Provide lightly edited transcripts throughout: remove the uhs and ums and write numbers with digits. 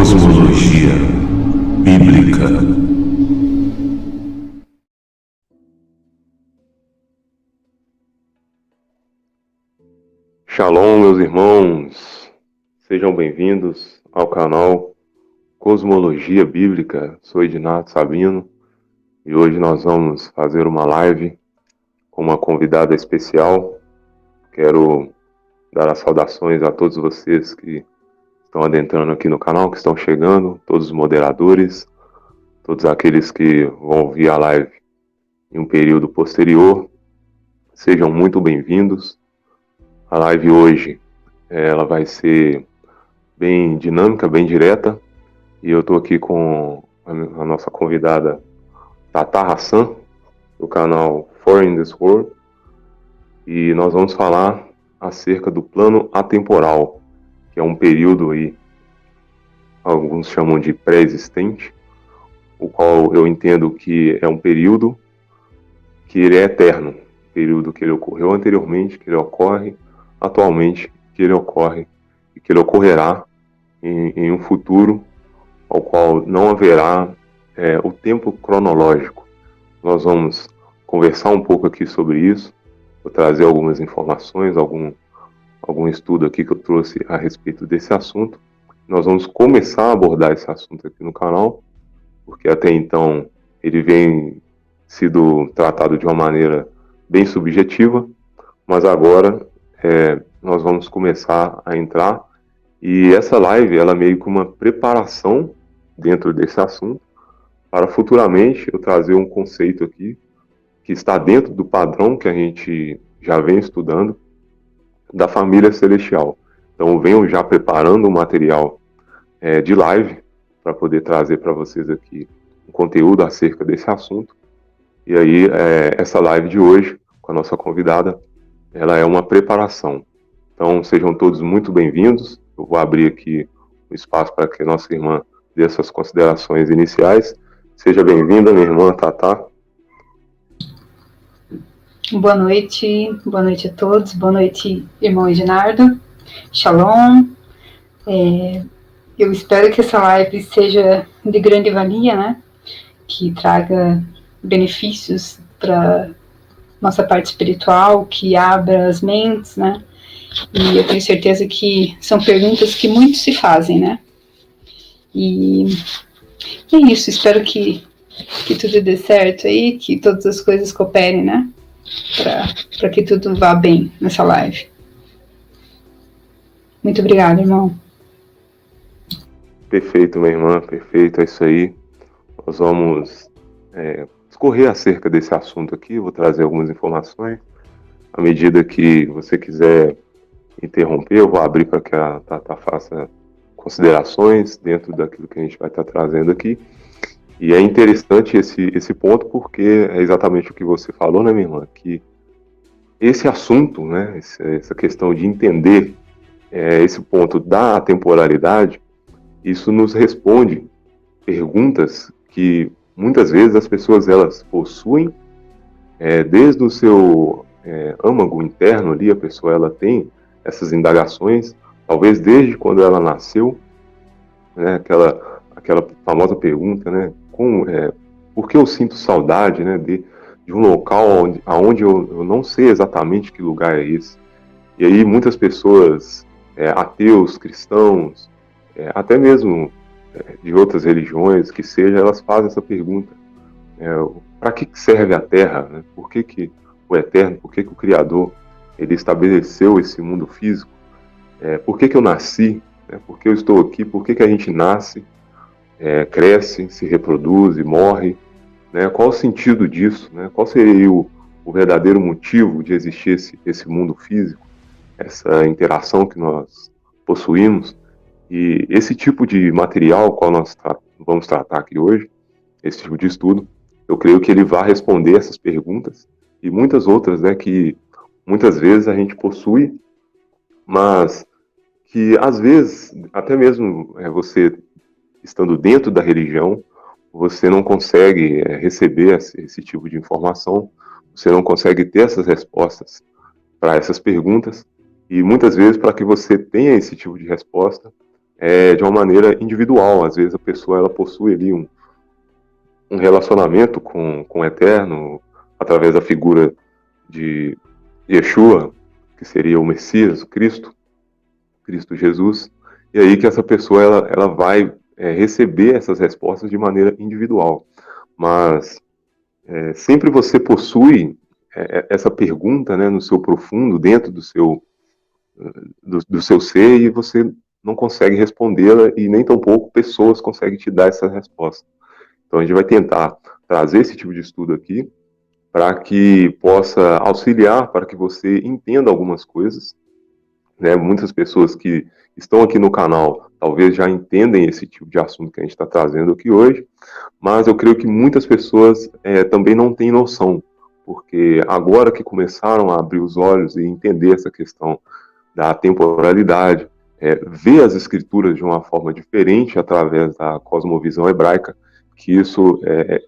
Cosmologia Bíblica. Shalom, meus irmãos, sejam bem-vindos ao canal Cosmologia Bíblica. Sou Ednato Sabino e hoje nós vamos fazer uma live com uma convidada especial. Quero dar as saudações a todos vocês que estão adentrando aqui no canal, que estão chegando, todos os moderadores, todos aqueles que vão ouvir a live em um período posterior. Sejam muito bem-vindos. A live hoje ela vai ser bem dinâmica, bem direta, e eu estou aqui com a nossa convidada Tata Hassan, do canal Foreign This World, e nós vamos falar acerca do plano atemporal, que é um período aí, alguns chamam de pré-existente, o qual eu entendo que é um período que ele é eterno, um período que ele ocorreu anteriormente, que ele ocorre atualmente, que ele ocorre e que ele ocorrerá em um futuro ao qual não haverá o tempo cronológico. Nós vamos conversar um pouco aqui sobre isso, vou trazer algumas informações, algum estudo aqui que eu trouxe a respeito desse assunto. Nós vamos começar a abordar esse assunto aqui no canal, porque até então ele vem sido tratado de uma maneira bem subjetiva, mas agora nós vamos começar a entrar, e essa live ela é meio que uma preparação dentro desse assunto, para futuramente eu trazer um conceito aqui que está dentro do padrão que a gente já vem estudando da família celestial. Então eu venho já preparando um material de live para poder trazer para vocês aqui um conteúdo acerca desse assunto. E aí essa live de hoje com a nossa convidada, ela é uma preparação. Então sejam todos muito bem-vindos. Eu vou abrir aqui um espaço para que a nossa irmã dê essas considerações iniciais. Seja bem-vinda, minha irmã Tata. Boa noite a todos, boa noite, irmão Ednardo, Shalom. Eu espero que essa live seja de grande valia, né? Que traga benefícios para nossa parte espiritual, que abra as mentes, né? E eu tenho certeza que são perguntas que muitos se fazem, né? E é isso, espero que tudo dê certo aí, que todas as coisas cooperem, né? Para que tudo vá bem nessa live. Muito obrigada, irmão. Perfeito, minha irmã, perfeito, é isso aí. Nós vamos discorrer acerca desse assunto aqui, vou trazer algumas informações. À medida que você quiser interromper, eu vou abrir para que a Tata faça considerações dentro daquilo que a gente vai estar trazendo aqui. E é interessante esse ponto, porque é exatamente o que você falou, né, minha irmã? Que esse assunto, né, essa questão de entender esse ponto da atemporalidade, isso nos responde perguntas que muitas vezes as pessoas elas possuem desde o seu âmago interno ali, a pessoa ela tem essas indagações, talvez desde quando ela nasceu, né, aquela famosa pergunta, né, por que eu sinto saudade, né, de um local onde eu não sei exatamente que lugar é esse. E aí muitas pessoas, ateus, cristãos, até mesmo de outras religiões, que seja, elas fazem essa pergunta. Para que serve a Terra? Né? Por que o Eterno, por que o Criador, ele estabeleceu esse mundo físico? Por que eu nasci? Né? Por que eu estou aqui? Por que a gente nasce, cresce, se reproduz e morre? Né? Qual o sentido disso? Né? Qual seria o verdadeiro motivo de existir esse mundo físico? Essa interação que nós possuímos? E esse tipo de material qual nós vamos tratar aqui hoje, esse tipo de estudo, eu creio que ele vai responder essas perguntas e muitas outras, né, que muitas vezes a gente possui, mas que às vezes, até mesmo você estando dentro da religião, você não consegue receber esse tipo de informação, você não consegue ter essas respostas para essas perguntas, e muitas vezes para que você tenha esse tipo de resposta, de uma maneira individual. Às vezes a pessoa ela possui ali um relacionamento com o Eterno através da figura de Yeshua, que seria o Messias, o Cristo Jesus, e aí que essa pessoa ela vai receber essas respostas de maneira individual. Mas sempre você possui essa pergunta, né, no seu profundo, dentro do seu ser, e você não consegue respondê-la, e nem tampouco pessoas conseguem te dar essa resposta. Então a gente vai tentar trazer esse tipo de estudo aqui para que possa auxiliar, para que você entenda algumas coisas, né? Muitas pessoas que estão aqui no canal talvez já entendem esse tipo de assunto que a gente está trazendo aqui hoje, mas eu creio que muitas pessoas também não têm noção, porque agora que começaram a abrir os olhos e entender essa questão da temporalidade, ver as escrituras de uma forma diferente através da cosmovisão hebraica, que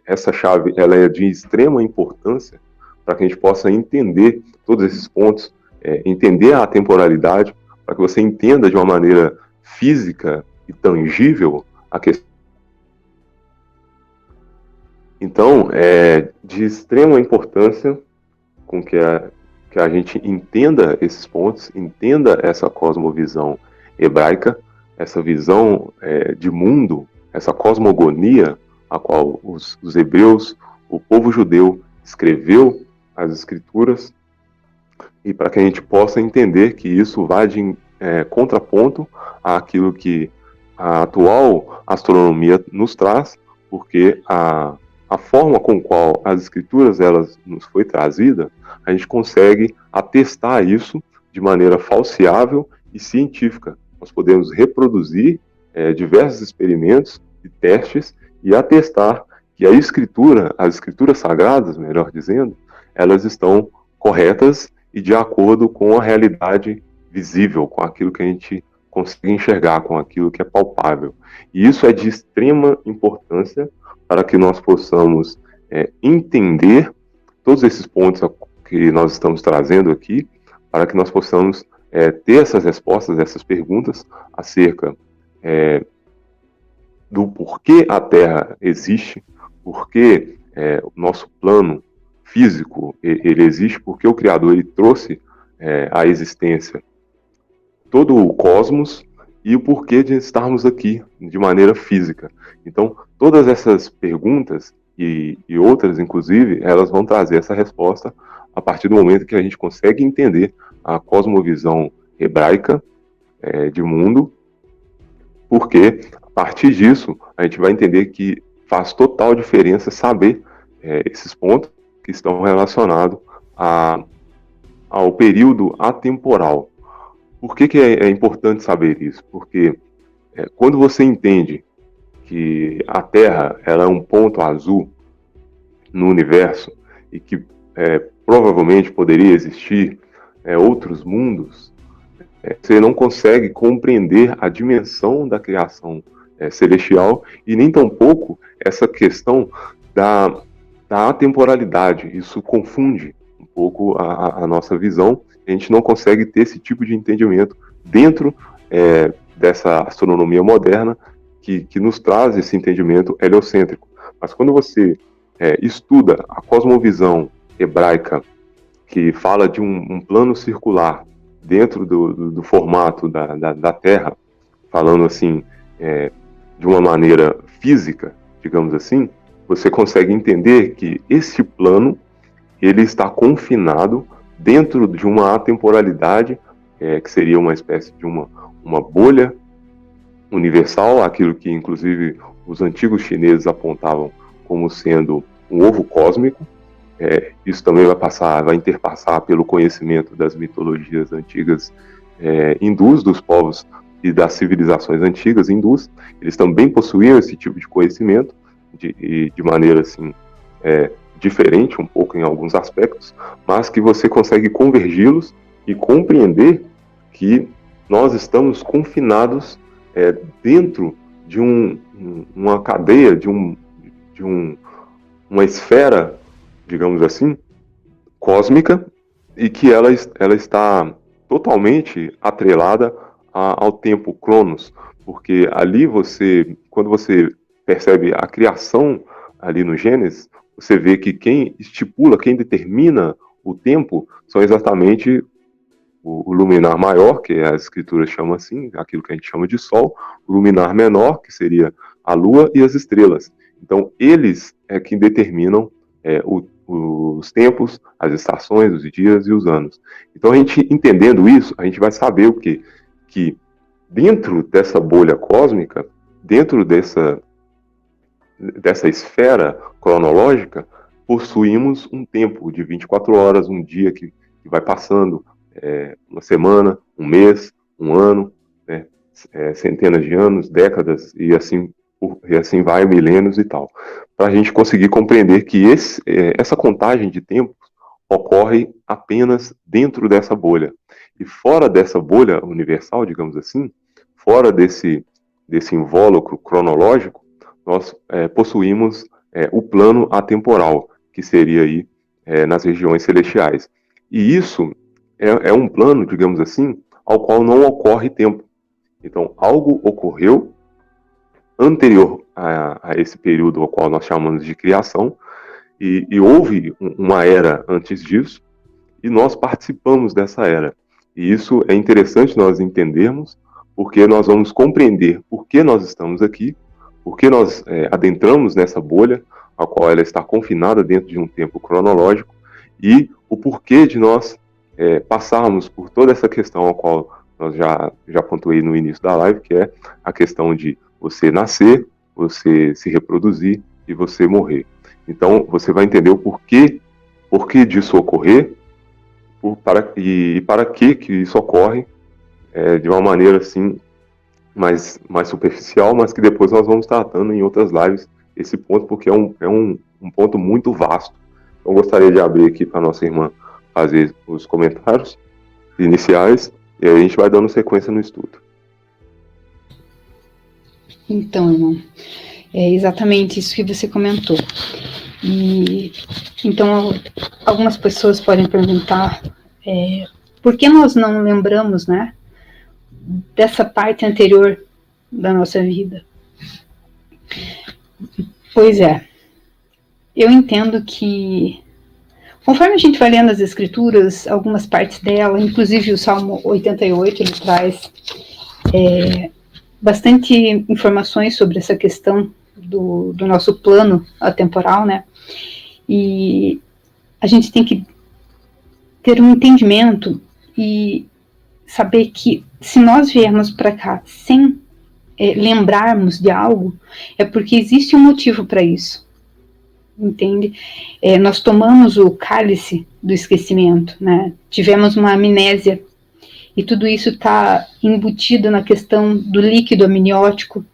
essa chave ela é de extrema importância para que a gente possa entender todos esses pontos, entender a temporalidade, para que você entenda de uma maneira física e tangível a questão. Então, é de extrema importância com que a gente entenda esses pontos, entenda essa cosmovisão hebraica, essa visão de mundo, essa cosmogonia a qual os hebreus, o povo judeu, escreveu as escrituras, e para que a gente possa entender que isso vai de contraponto àquilo que a atual astronomia nos traz, porque a forma com qual as escrituras elas nos foi trazida, a gente consegue atestar isso de maneira falseável e científica. Nós podemos reproduzir diversos experimentos e testes e atestar que as escrituras sagradas, melhor dizendo, elas estão corretas e de acordo com a realidade visível, com aquilo que a gente consegue enxergar, com aquilo que é palpável. E isso é de extrema importância para que nós possamos entender todos esses pontos que nós estamos trazendo aqui, para que nós possamos ter essas respostas, essas perguntas acerca do porquê a Terra existe, porquê o nosso plano físico ele existe, porque o Criador ele trouxe à existência todo o cosmos e o porquê de estarmos aqui de maneira física. Então, todas essas perguntas e outras, inclusive, elas vão trazer essa resposta a partir do momento que a gente consegue entender a cosmovisão hebraica de mundo, porque a partir disso a gente vai entender que faz total diferença saber esses pontos que estão relacionados ao período atemporal. Por que é importante saber isso? Porque quando você entende que a Terra ela é um ponto azul no universo e que provavelmente poderia existir outros mundos, você não consegue compreender a dimensão da criação celestial e nem tampouco essa questão da atemporalidade. Isso confunde um pouco a nossa visão. A gente não consegue ter esse tipo de entendimento dentro dessa astronomia moderna que nos traz esse entendimento heliocêntrico. Mas quando você estuda a cosmovisão hebraica, que fala de um plano circular dentro do formato da Terra, falando assim, de uma maneira física, digamos assim, você consegue entender que esse plano ele está confinado dentro de uma atemporalidade, que seria uma espécie de uma bolha universal, aquilo que inclusive os antigos chineses apontavam como sendo um ovo cósmico. Isso também vai interpassar pelo conhecimento das mitologias antigas hindus, dos povos e das civilizações antigas hindus. Eles também possuíam esse tipo de conhecimento de maneira assim diferente um pouco em alguns aspectos, mas que você consegue convergi-los e compreender que nós estamos confinados dentro de uma cadeia, de uma esfera, digamos assim, cósmica, e que ela está totalmente atrelada ao tempo Cronos, porque ali quando você percebe a criação ali no Gênesis, você vê que quem estipula, quem determina o tempo são exatamente o luminar maior, que as escrituras chamam assim, aquilo que a gente chama de sol, o luminar menor, que seria a lua e as estrelas. Então, eles é quem determinam os tempos, as estações, os dias e os anos. Então, a gente entendendo isso, a gente vai saber o quê? Que dentro dessa bolha cósmica, dentro dessa esfera cronológica, possuímos um tempo de 24 horas, um dia que vai passando, uma semana, um mês, um ano, né, centenas de anos, décadas, e assim vai, milênios e tal. Para a gente conseguir compreender que essa contagem de tempos ocorre apenas dentro dessa bolha. E fora dessa bolha universal, digamos assim, fora desse invólucro cronológico, nós possuímos o plano atemporal, que seria aí nas regiões celestiais. E isso é um plano, digamos assim, ao qual não ocorre tempo. Então, algo ocorreu anterior a esse período ao qual nós chamamos de criação, e houve uma era antes disso, e nós participamos dessa era. E isso é interessante nós entendermos, porque nós vamos compreender por que nós estamos aqui, por que nós adentramos nessa bolha, a qual ela está confinada dentro de um tempo cronológico, e o porquê de nós passarmos por toda essa questão a qual nós já pontuei no início da live, que é a questão de você nascer, você se reproduzir e você morrer. Então, você vai entender o porquê disso ocorrer, para que isso ocorre de uma maneira assim mais superficial, mas que depois nós vamos tratando em outras lives esse ponto, porque é um ponto muito vasto. Então, gostaria de abrir aqui para a nossa irmã fazer os comentários iniciais, e aí a gente vai dando sequência no estudo. Então, irmão, é exatamente isso que você comentou. E então, algumas pessoas podem perguntar por que nós não lembramos, né, dessa parte anterior da nossa vida. Pois é, eu entendo que, conforme a gente vai lendo as escrituras, algumas partes dela, inclusive o Salmo 88, ele traz bastante informações sobre essa questão do nosso plano atemporal, né? E a gente tem que ter um entendimento e saber que se nós viermos para cá sem lembrarmos de algo, é porque existe um motivo para isso, entende? Nós tomamos o cálice do esquecimento, né? Tivemos uma amnésia, e tudo isso está embutido na questão do líquido amniótico,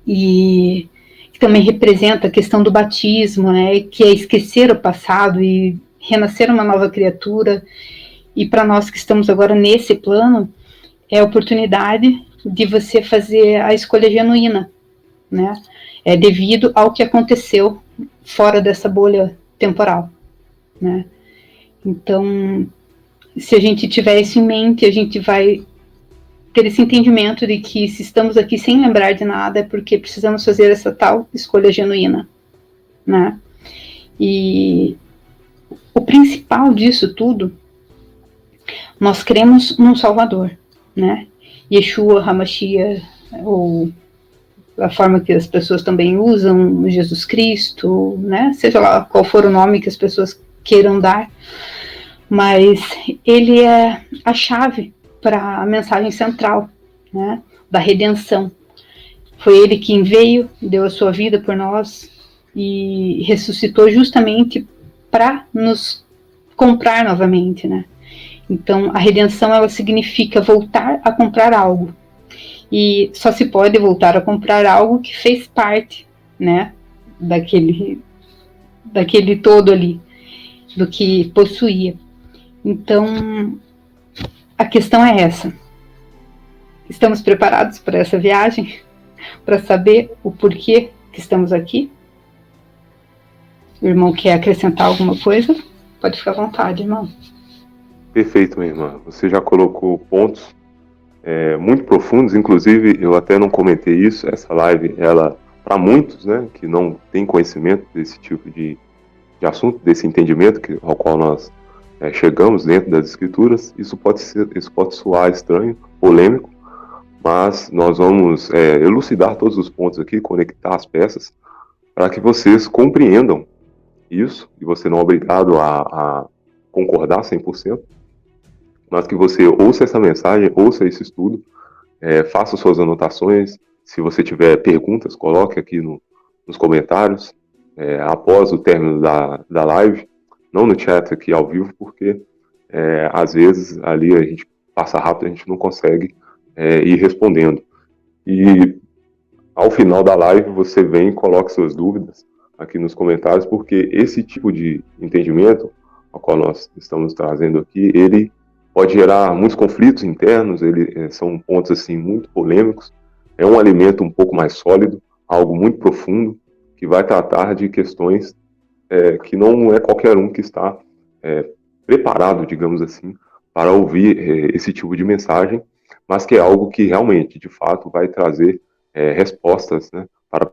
e que também representa a questão do batismo, né? Que é esquecer o passado e renascer uma nova criatura. E para nós que estamos agora nesse plano, é a oportunidade de você fazer a escolha genuína, né? Devido ao que aconteceu fora dessa bolha temporal, né? Então, se a gente tiver isso em mente, a gente vai ter esse entendimento de que se estamos aqui sem lembrar de nada, é porque precisamos fazer essa tal escolha genuína, né? E o principal disso tudo, nós cremos num Salvador, né? Yeshua, Hamashia, ou a forma que as pessoas também usam, Jesus Cristo, né? Seja lá qual for o nome que as pessoas queiram dar, mas ele é a chave para a mensagem central, né, da redenção. Foi ele quem veio, deu a sua vida por nós e ressuscitou justamente para nos comprar novamente, né? Então, a redenção, ela significa voltar a comprar algo. E só se pode voltar a comprar algo que fez parte, né, daquele todo ali, do que possuía. Então, a questão é essa. Estamos preparados para essa viagem? Para saber o porquê que estamos aqui? O irmão quer acrescentar alguma coisa? Pode ficar à vontade, irmão. Perfeito, minha irmã. Você já colocou pontos muito profundos. Inclusive, eu até não comentei isso, essa live, ela, para muitos, né, que não têm conhecimento desse tipo de assunto, desse entendimento ao qual nós chegamos dentro das escrituras, isso pode soar estranho, polêmico, mas nós vamos elucidar todos os pontos aqui, conectar as peças, para que vocês compreendam isso, e você não é obrigado a concordar 100%, mas que você ouça essa mensagem, ouça esse estudo, faça suas anotações. Se você tiver perguntas, coloque aqui nos comentários, após o término da live, não no chat aqui ao vivo, porque às vezes ali a gente passa rápido, a gente não consegue ir respondendo. E ao final da live você vem e coloca suas dúvidas aqui nos comentários, porque esse tipo de entendimento ao qual nós estamos trazendo aqui, ele pode gerar muitos conflitos internos, são pontos assim muito polêmicos, é um alimento um pouco mais sólido, algo muito profundo, que vai tratar de questões que não é qualquer um que está preparado, digamos assim, para ouvir esse tipo de mensagem, mas que é algo que realmente, de fato, vai trazer respostas, né, para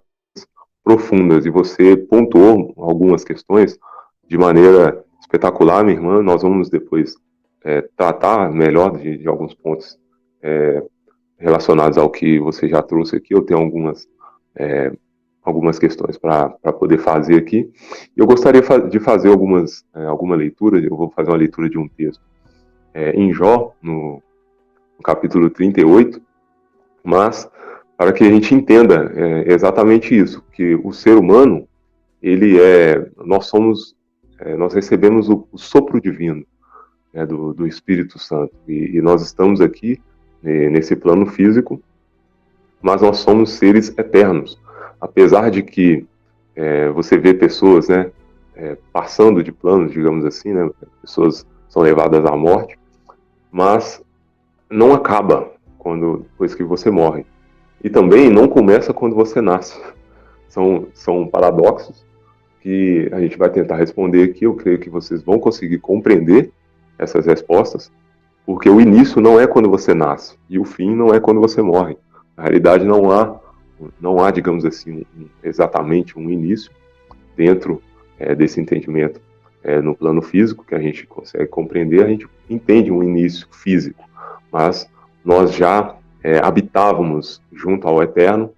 profundas. E você pontuou algumas questões de maneira espetacular, minha irmã. Nós vamos depois tratar melhor de alguns pontos relacionados ao que você já trouxe aqui. Eu tenho algumas questões para poder fazer aqui. Eu gostaria de fazer alguma leitura. Eu vou fazer uma leitura de um texto em Jó, no capítulo 38, mas para que a gente entenda exatamente isso, que o ser humano, nós recebemos o sopro divino, do Espírito Santo, e nós estamos aqui nesse plano físico, mas nós somos seres eternos. Apesar de que você vê pessoas, né, passando de planos, digamos assim, né, pessoas são levadas à morte, mas não acaba depois que você morre. E também não começa quando você nasce. São paradoxos que a gente vai tentar responder aqui. Eu creio que vocês vão conseguir compreender essas respostas, porque o início não é quando você nasce e o fim não é quando você morre. Na realidade, não há, digamos assim, exatamente um início dentro desse entendimento no plano físico, que a gente consegue compreender. A gente entende um início físico, mas nós já habitávamos junto ao Eterno,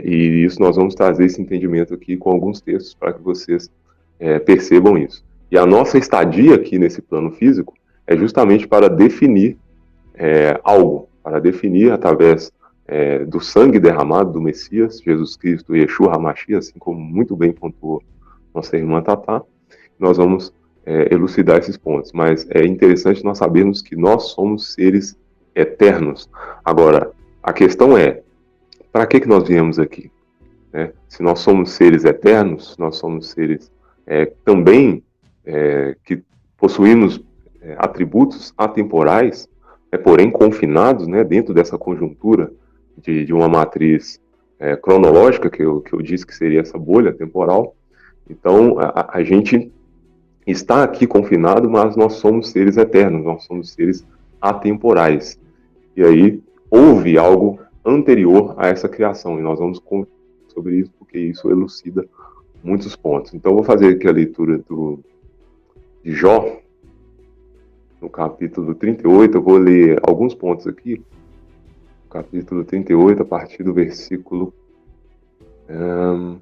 e isso nós vamos trazer esse entendimento aqui com alguns textos para que vocês percebam isso. E a nossa estadia aqui nesse plano físico é justamente para definir algo, para definir através do sangue derramado do Messias, Jesus Cristo, Yeshua HaMashiach, assim como muito bem pontuou nossa irmã Tatá. Nós vamos elucidar esses pontos, mas é interessante nós sabermos que nós somos seres eternos. Agora, a questão é, para que nós viemos aqui? Né? Se nós somos seres eternos, nós somos seres também que possuímos atributos atemporais, porém confinados, né, dentro dessa conjuntura de uma matriz cronológica, que eu disse que seria essa bolha temporal. Então, a gente está aqui confinado, mas nós somos seres eternos, nós somos seres atemporais. E aí, houve algo anterior a essa criação, e nós vamos conversar sobre isso, porque isso elucida muitos pontos. Então, eu vou fazer aqui a leitura de Jó, no capítulo 38, eu vou ler alguns pontos aqui, capítulo 38, a partir do versículo... eu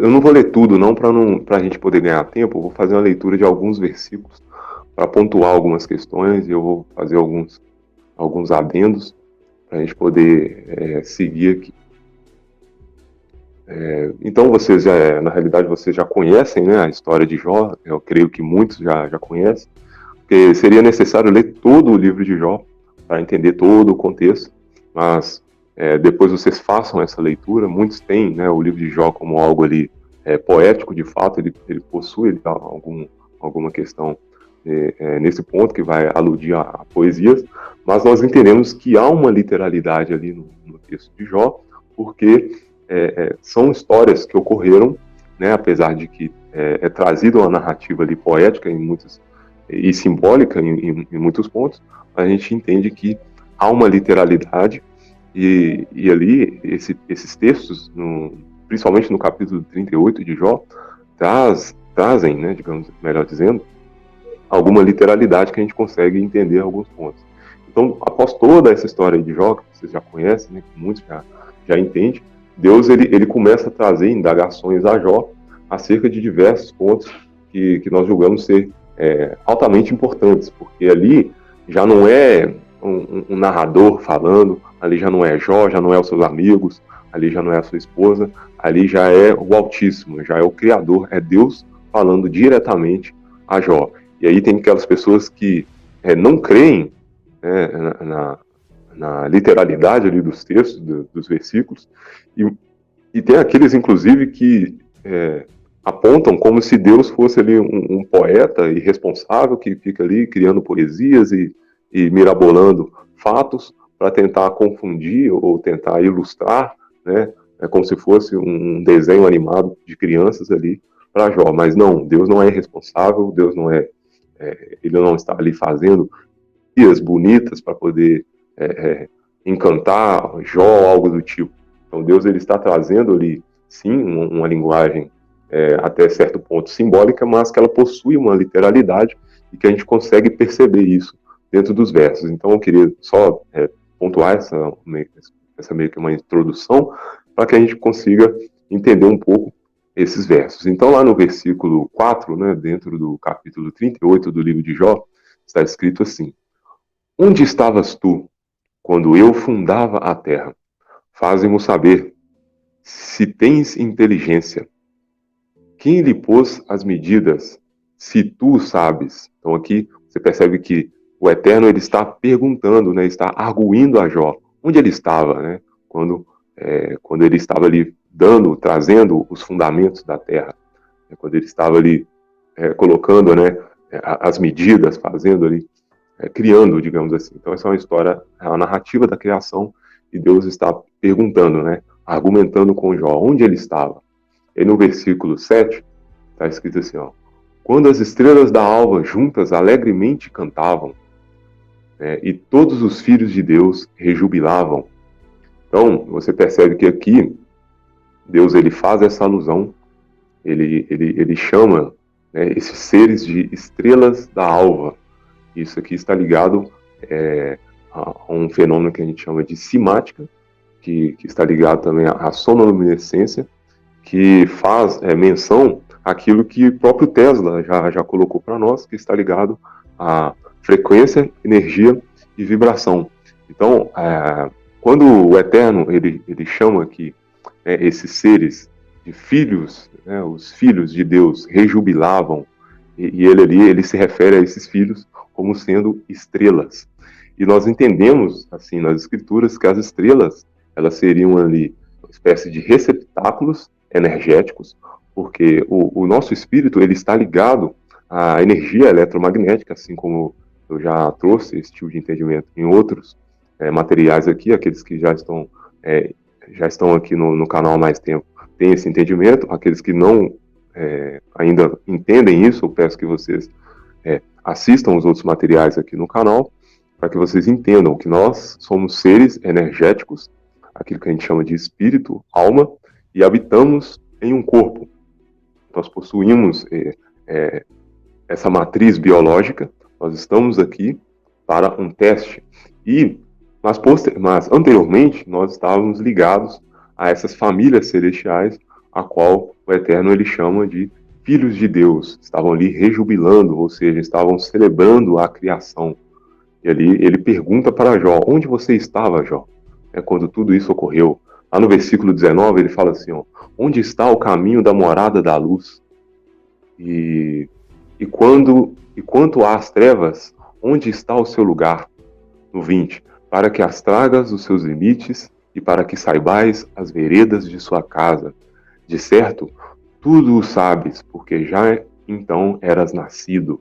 não vou ler tudo, não, para a gente poder ganhar tempo. Eu vou fazer uma leitura de alguns versículos para pontuar algumas questões, e eu vou fazer alguns adendos para a gente poder seguir aqui. Então, na realidade, vocês já conhecem, né, a história de Jó. Eu creio que muitos já conhecem, porque seria necessário ler todo o livro de Jó para entender todo o contexto, mas depois vocês façam essa leitura. Muitos têm, né, o livro de Jó como algo ali poético, de fato, ele possui alguma questão nesse ponto que vai aludir a poesias, mas nós entendemos que há uma literalidade ali no texto de Jó, porque são histórias que ocorreram, né, apesar de que é trazida uma narrativa ali poética em e simbólica em muitos pontos, a gente entende que há uma literalidade, e ali esses textos, principalmente no capítulo 38 de Jó, trazem, né, digamos, melhor dizendo, alguma literalidade que a gente consegue entender alguns pontos. Então, após toda essa história de Jó, que vocês já conhecem, né, que muitos já entendem, Deus ele começa a trazer indagações a Jó acerca de diversos pontos que nós julgamos ser altamente importantes, porque ali já não é um narrador falando, ali já não é Jó, já não é os seus amigos, ali já não é a sua esposa, ali já é o Altíssimo, já é o Criador, é Deus falando diretamente a Jó. E aí tem aquelas pessoas que não creem, né, na literalidade ali dos textos, dos versículos, e tem aqueles, inclusive, que apontam como se Deus fosse ali um poeta irresponsável que fica ali criando poesias e mirabolando fatos para tentar confundir ou tentar ilustrar, né, como se fosse um desenho animado de crianças ali para Jó. Mas não, Deus não é irresponsável, Deus não ele não está ali fazendo poesias bonitas para poder encantar Jó, algo do tipo. Então Deus ele está trazendo ali, sim, uma linguagem até certo ponto simbólica, mas que ela possui uma literalidade e que a gente consegue perceber isso dentro dos versos. Então eu queria só pontuar essa meio que uma introdução para que a gente consiga entender um pouco esses versos. Então lá no versículo 4, né, dentro do capítulo 38 do livro de Jó, está escrito assim: Onde estavas tu quando eu fundava a terra? Faze-mo saber, se tens inteligência. Quem lhe pôs as medidas, se tu sabes? Então aqui você percebe que o Eterno ele está perguntando, né, está arguindo a Jó onde ele estava, né, quando ele estava ali trazendo os fundamentos da terra, quando ele estava ali colocando, né, as medidas, fazendo ali, criando, digamos assim. Então essa é uma história, é uma narrativa da criação, e Deus está perguntando, né, argumentando com Jó onde ele estava. E no versículo 7, está escrito assim, ó: Quando as estrelas da alva juntas alegremente cantavam, e todos os filhos de Deus rejubilavam. Então, você percebe que aqui, Deus ele faz essa alusão, ele chama, né, esses seres de estrelas da alva. Isso aqui está ligado a um fenômeno que a gente chama de cimática, que está ligado também à sonoluminescência, que faz menção àquilo que o próprio Tesla já colocou para nós, que está ligado à frequência, energia e vibração. Então, quando o Eterno ele chama aqui esses seres de filhos, né, os filhos de Deus rejubilavam, e ele se refere a esses filhos como sendo estrelas. E nós entendemos, assim, nas escrituras, que as estrelas, elas seriam ali uma espécie de receptáculos energéticos, porque o nosso espírito, ele está ligado à energia eletromagnética, assim como eu já trouxe esse tipo de entendimento em outros materiais aqui, aqueles que já estão aqui no canal há mais tempo, têm esse entendimento, aqueles que não ainda entendem isso, eu peço que vocês assistam os outros materiais aqui no canal, para que vocês entendam que nós somos seres energéticos, aquilo que a gente chama de espírito, alma, e habitamos em um corpo. Nós possuímos essa matriz biológica, nós estamos aqui para um teste, mas anteriormente nós estávamos ligados a essas famílias celestiais, a qual o Eterno ele chama de filhos de Deus, estavam ali rejubilando, ou seja, estavam celebrando a criação. E ali ele pergunta para Jó: onde você estava, Jó, quando tudo isso ocorreu? Lá no versículo 19 ele fala assim, ó: onde está o caminho da morada da luz? E quanto às trevas, onde está o seu lugar? No 20, para que as tragas os seus limites e para que saibais as veredas de sua casa. De certo, tudo o sabes, porque já então eras nascido,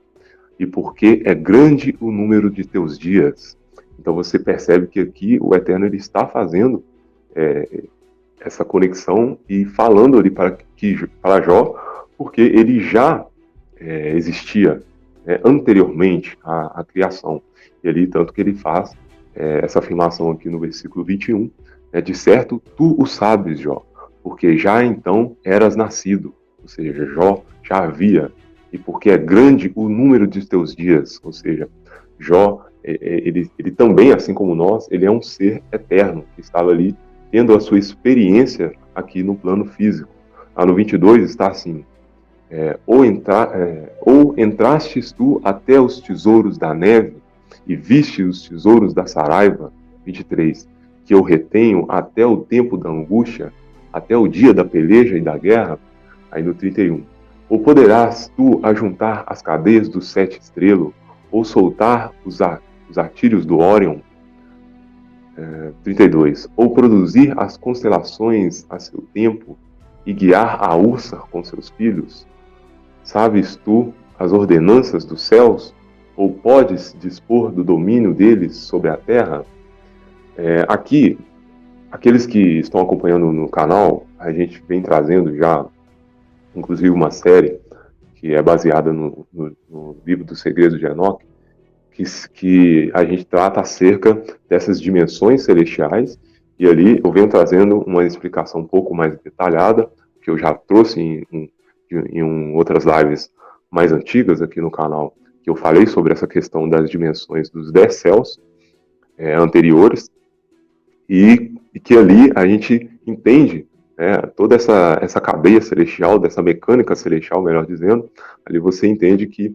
e porque é grande o número de teus dias. Então você percebe que aqui o Eterno ele está fazendo essa conexão e falando ali para Jó, porque ele já existia anteriormente à criação. E ali, tanto que ele faz essa afirmação aqui no versículo 21, de certo, tu o sabes, Jó, porque já então eras nascido, ou seja, Jó já havia, e porque é grande o número de teus dias, ou seja, Jó, ele também, assim como nós, ele é um ser eterno, que estava ali tendo a sua experiência aqui no plano físico. No 22 está assim, ou entrastes tu até os tesouros da neve, e viste os tesouros da saraiva, 23, que eu retenho até o tempo da angústia, até o dia da peleja e da guerra, aí no 31. Ou poderás tu ajuntar as cadeias dos 7 estrelos, ou soltar os artírios do Órion, 32. Ou produzir as constelações a seu tempo, e guiar a ursa com seus filhos? Sabes tu as ordenanças dos céus? Ou podes dispor do domínio deles sobre a terra? Aqui, aqueles que estão acompanhando no canal, a gente vem trazendo já, inclusive, uma série que é baseada no livro dos Segredos de Enoque, que a gente trata acerca dessas dimensões celestiais, e ali eu venho trazendo uma explicação um pouco mais detalhada, que eu já trouxe em outras lives mais antigas aqui no canal, que eu falei sobre essa questão das dimensões dos 10 céus anteriores, e que ali a gente entende toda essa cadeia celestial, dessa mecânica celestial, melhor dizendo. Ali você entende que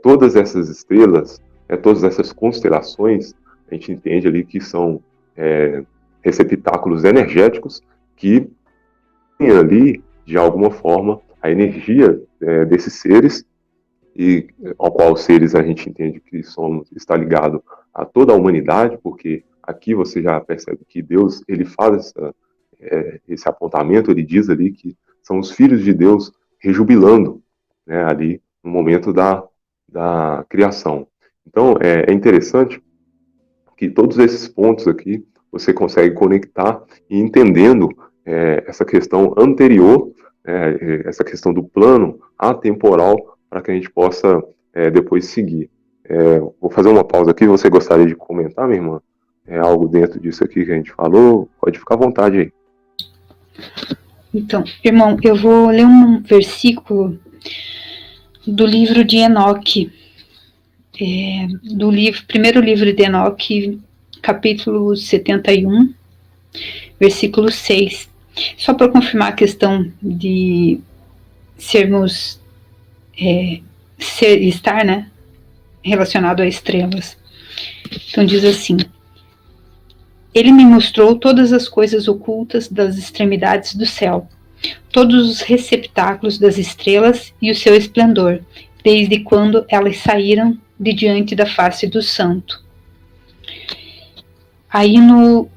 todas essas estrelas, todas essas constelações, a gente entende ali que são receptáculos energéticos que têm ali, de alguma forma, a energia desses seres, e ao qual os seres a gente entende que está ligado a toda a humanidade, porque aqui você já percebe que Deus, ele faz esse apontamento, ele diz ali que são os filhos de Deus rejubilando, ali no momento da criação. Então, é interessante que todos esses pontos aqui você consegue conectar e entendendo essa questão anterior, essa questão do plano atemporal, para que a gente possa depois seguir. Vou fazer uma pausa aqui. Você gostaria de comentar, minha irmã? Algo dentro disso aqui que a gente falou? Pode ficar à vontade aí. Então, irmão, eu vou ler um versículo do livro de Enoque, primeiro livro de Enoque, capítulo 71, versículo 6. Só para confirmar a questão de sermos, estar, né, relacionado a estrelas. Então diz assim: ele me mostrou todas as coisas ocultas das extremidades do céu, todos os receptáculos das estrelas e o seu esplendor, desde quando elas saíram de diante da face do santo. Aí no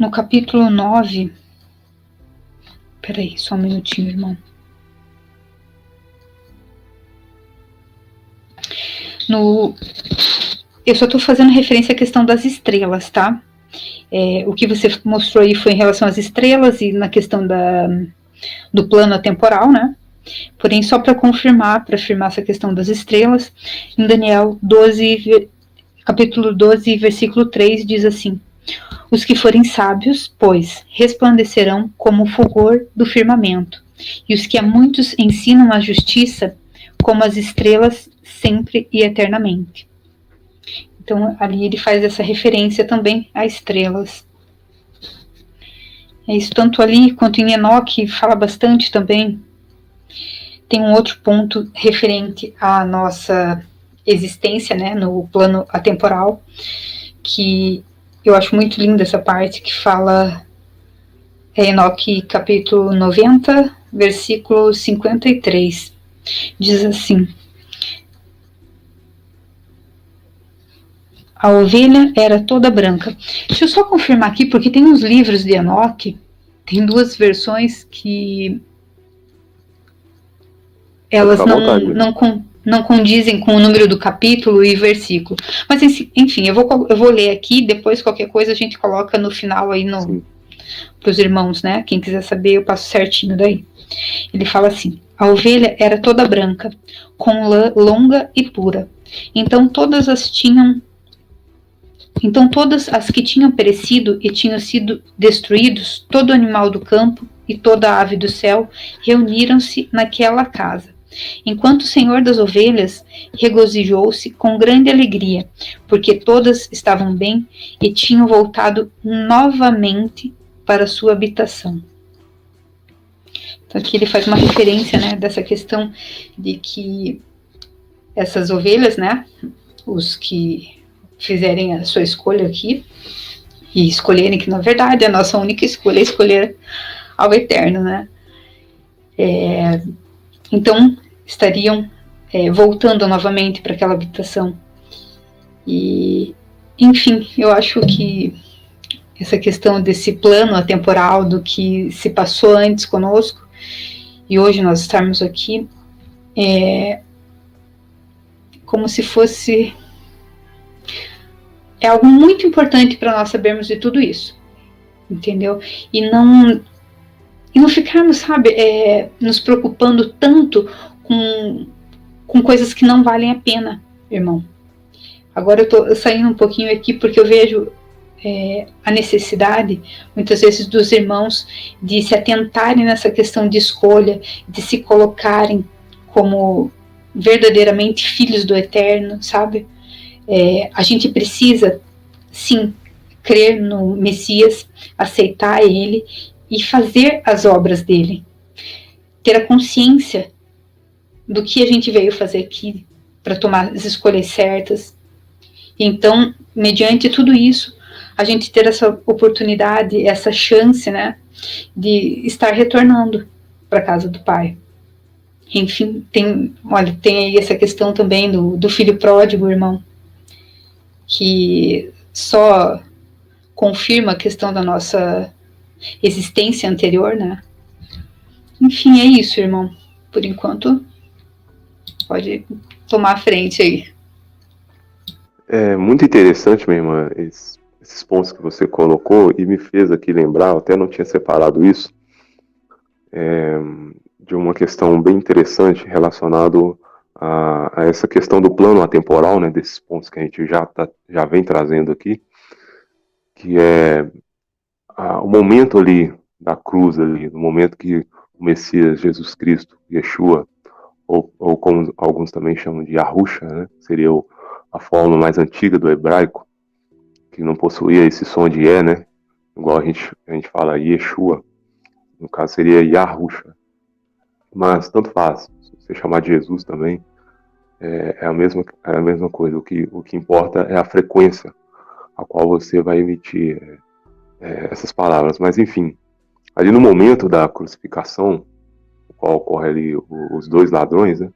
capítulo 9, peraí, só um minutinho, irmão. Eu só estou fazendo referência à questão das estrelas, tá? O que você mostrou aí foi em relação às estrelas e na questão do plano atemporal, né? Porém, só para afirmar essa questão das estrelas, em Daniel 12, capítulo 12, versículo 3, diz assim: os que forem sábios, pois, resplandecerão como o fulgor do firmamento, e os que a muitos ensinam a justiça, como as estrelas, sempre e eternamente. Então, ali ele faz essa referência também a estrelas. É isso, tanto ali quanto em Enoque, fala bastante também. Tem um outro ponto referente à nossa existência, né, no plano atemporal, que eu acho muito linda essa parte, que fala Enoque capítulo 90, versículo 53. Diz assim: a ovelha era toda branca. Deixa eu só confirmar aqui, porque tem uns livros de Enoque, tem duas versões que elas não condizem com o número do capítulo e versículo. Mas, enfim, eu vou ler aqui, depois qualquer coisa a gente coloca no final aí para os irmãos, né? Quem quiser saber, eu passo certinho daí. Ele fala assim: A ovelha era toda branca, com lã longa e pura. Então todas as que tinham perecido e tinham sido destruídos, todo animal do campo e toda ave do céu, reuniram-se naquela casa. Enquanto o Senhor das ovelhas regozijou-se com grande alegria, porque todas estavam bem e tinham voltado novamente para sua habitação. Então aqui ele faz uma referência, né, dessa questão de que essas ovelhas, né, os que fizerem a sua escolha aqui e escolherem que na verdade a nossa única escolha é escolher ao eterno, né? Então estariam voltando novamente para aquela habitação. E, enfim, eu acho que essa questão desse plano atemporal do que se passou antes conosco e hoje nós estarmos aqui é como se fosse algo muito importante para nós sabermos de tudo isso, entendeu? E não ficarmos, sabe, nos preocupando tanto com coisas que não valem a pena, irmão. Agora eu tô saindo um pouquinho aqui porque eu vejo a necessidade, muitas vezes, dos irmãos de se atentarem nessa questão de escolha, de se colocarem como verdadeiramente filhos do Eterno, sabe? A gente precisa, sim, crer no Messias, aceitar Ele e fazer as obras dele. Ter a consciência do que a gente veio fazer aqui para tomar as escolhas certas. Então, mediante tudo isso, a gente ter essa oportunidade, essa chance, né, de estar retornando para a casa do Pai. Enfim, tem aí essa questão também do filho pródigo, irmão, que só confirma a questão da nossa existência anterior, né? Enfim, é isso, irmão. Por enquanto, pode tomar a frente aí. É muito interessante, minha irmã, esses pontos que você colocou e me fez aqui lembrar, eu até não tinha separado isso, de uma questão bem interessante relacionado a essa questão do plano atemporal, né, desses pontos que a gente já vem trazendo aqui, que é o momento ali da cruz, ali, no momento que o Messias, Jesus Cristo, Yeshua, ou como alguns também chamam de Yahusha, né, seria a forma mais antiga do hebraico, que não possuía esse som de E, né, igual a gente fala Yeshua, no caso seria Yahusha. Mas tanto faz, se você chamar de Jesus também, é a mesma coisa. O que importa é a frequência a qual você vai emitir essas palavras. Mas enfim, ali no momento da crucificação, no qual ocorre ali os dois ladrões, né,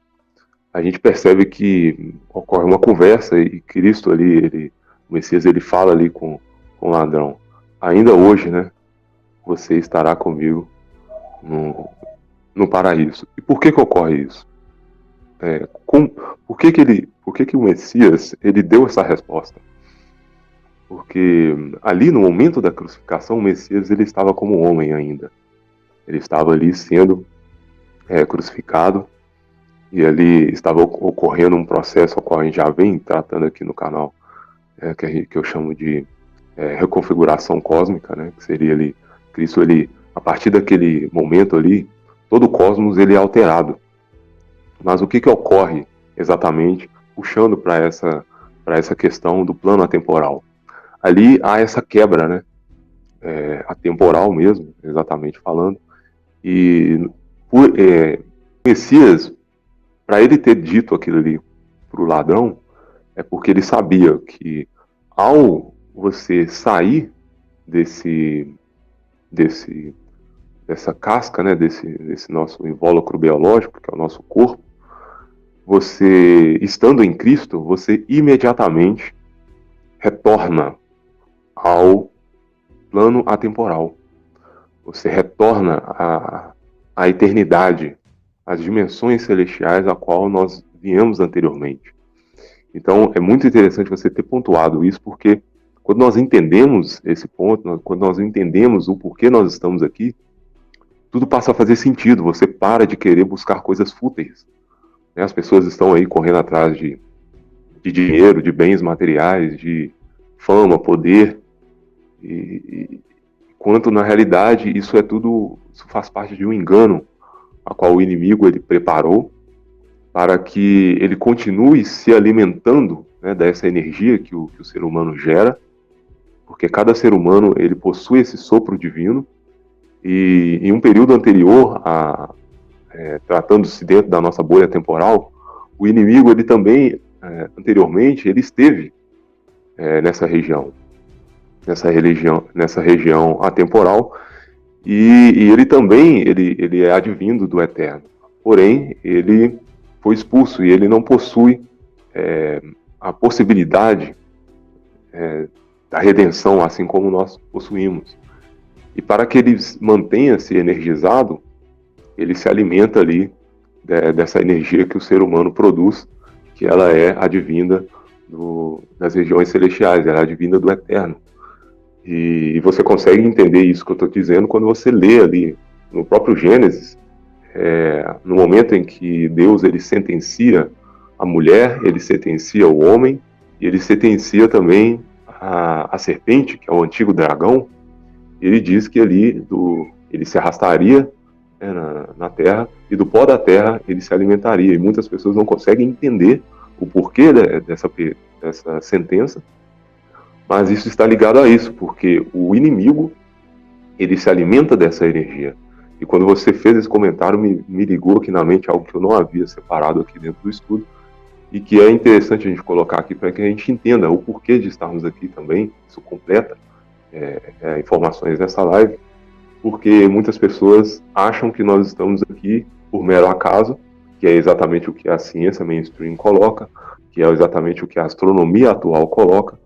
a gente percebe que ocorre uma conversa e Cristo ali, o Messias, ele fala ali com o ladrão. Ainda hoje, né, você estará comigo no paraíso. E por que ocorre isso? Por que o Messias ele deu essa resposta? Porque ali no momento da crucificação, o Messias ele estava como homem ainda. Ele estava ali sendo crucificado e ali estava ocorrendo um processo ao qual a gente já vem tratando aqui no canal, que eu chamo de reconfiguração cósmica, né? Que seria ali Cristo, ele, a partir daquele momento ali, todo o cosmos ele é alterado. Mas o que ocorre exatamente, puxando para essa questão do plano atemporal? Ali há essa quebra, né? Atemporal mesmo, exatamente falando. E o Messias, para ele ter dito aquilo ali para o ladrão, é porque ele sabia que ao você sair dessa casca, né, desse nosso invólucro biológico, que é o nosso corpo, você, estando em Cristo, você imediatamente retorna ao plano atemporal. Você retorna à eternidade, às dimensões celestiais a qual nós viemos anteriormente. Então, é muito interessante você ter pontuado isso, porque quando nós entendemos esse ponto, quando nós entendemos o porquê nós estamos aqui, tudo passa a fazer sentido, você para de querer buscar coisas fúteis. Né? As pessoas estão aí correndo atrás de dinheiro, de bens materiais, de fama, poder, enquanto na realidade isso faz parte de um engano a qual o inimigo ele preparou para que ele continue se alimentando, né, dessa energia que o ser humano gera, porque cada ser humano ele possui esse sopro divino, e em um período anterior tratando-se dentro da nossa bolha temporal, o inimigo ele também anteriormente ele esteve nessa região atemporal, e ele também ele é advindo do Eterno, porém ele foi expulso e ele não possui a possibilidade da redenção, assim como nós possuímos. E para que ele mantenha-se energizado, ele se alimenta ali dessa energia que o ser humano produz, que ela é advinda das regiões celestiais, ela é advinda do Eterno. E você consegue entender isso que eu estou dizendo quando você lê ali no próprio Gênesis, no momento em que Deus ele sentencia a mulher, ele sentencia o homem, e ele sentencia também a serpente, que é o antigo dragão. Ele diz que ali ele se arrastaria, né, na terra, e do pó da terra ele se alimentaria. E muitas pessoas não conseguem entender o porquê dessa sentença, mas isso está ligado a isso, porque o inimigo ele se alimenta dessa energia. E quando você fez esse comentário, me ligou aqui na mente algo que eu não havia separado aqui dentro do estudo, e que é interessante a gente colocar aqui para que a gente entenda o porquê de estarmos aqui também. Isso completa informações nessa live, porque muitas pessoas acham que nós estamos aqui por mero acaso, que é exatamente o que a ciência mainstream coloca, que é exatamente o que a astronomia atual coloca,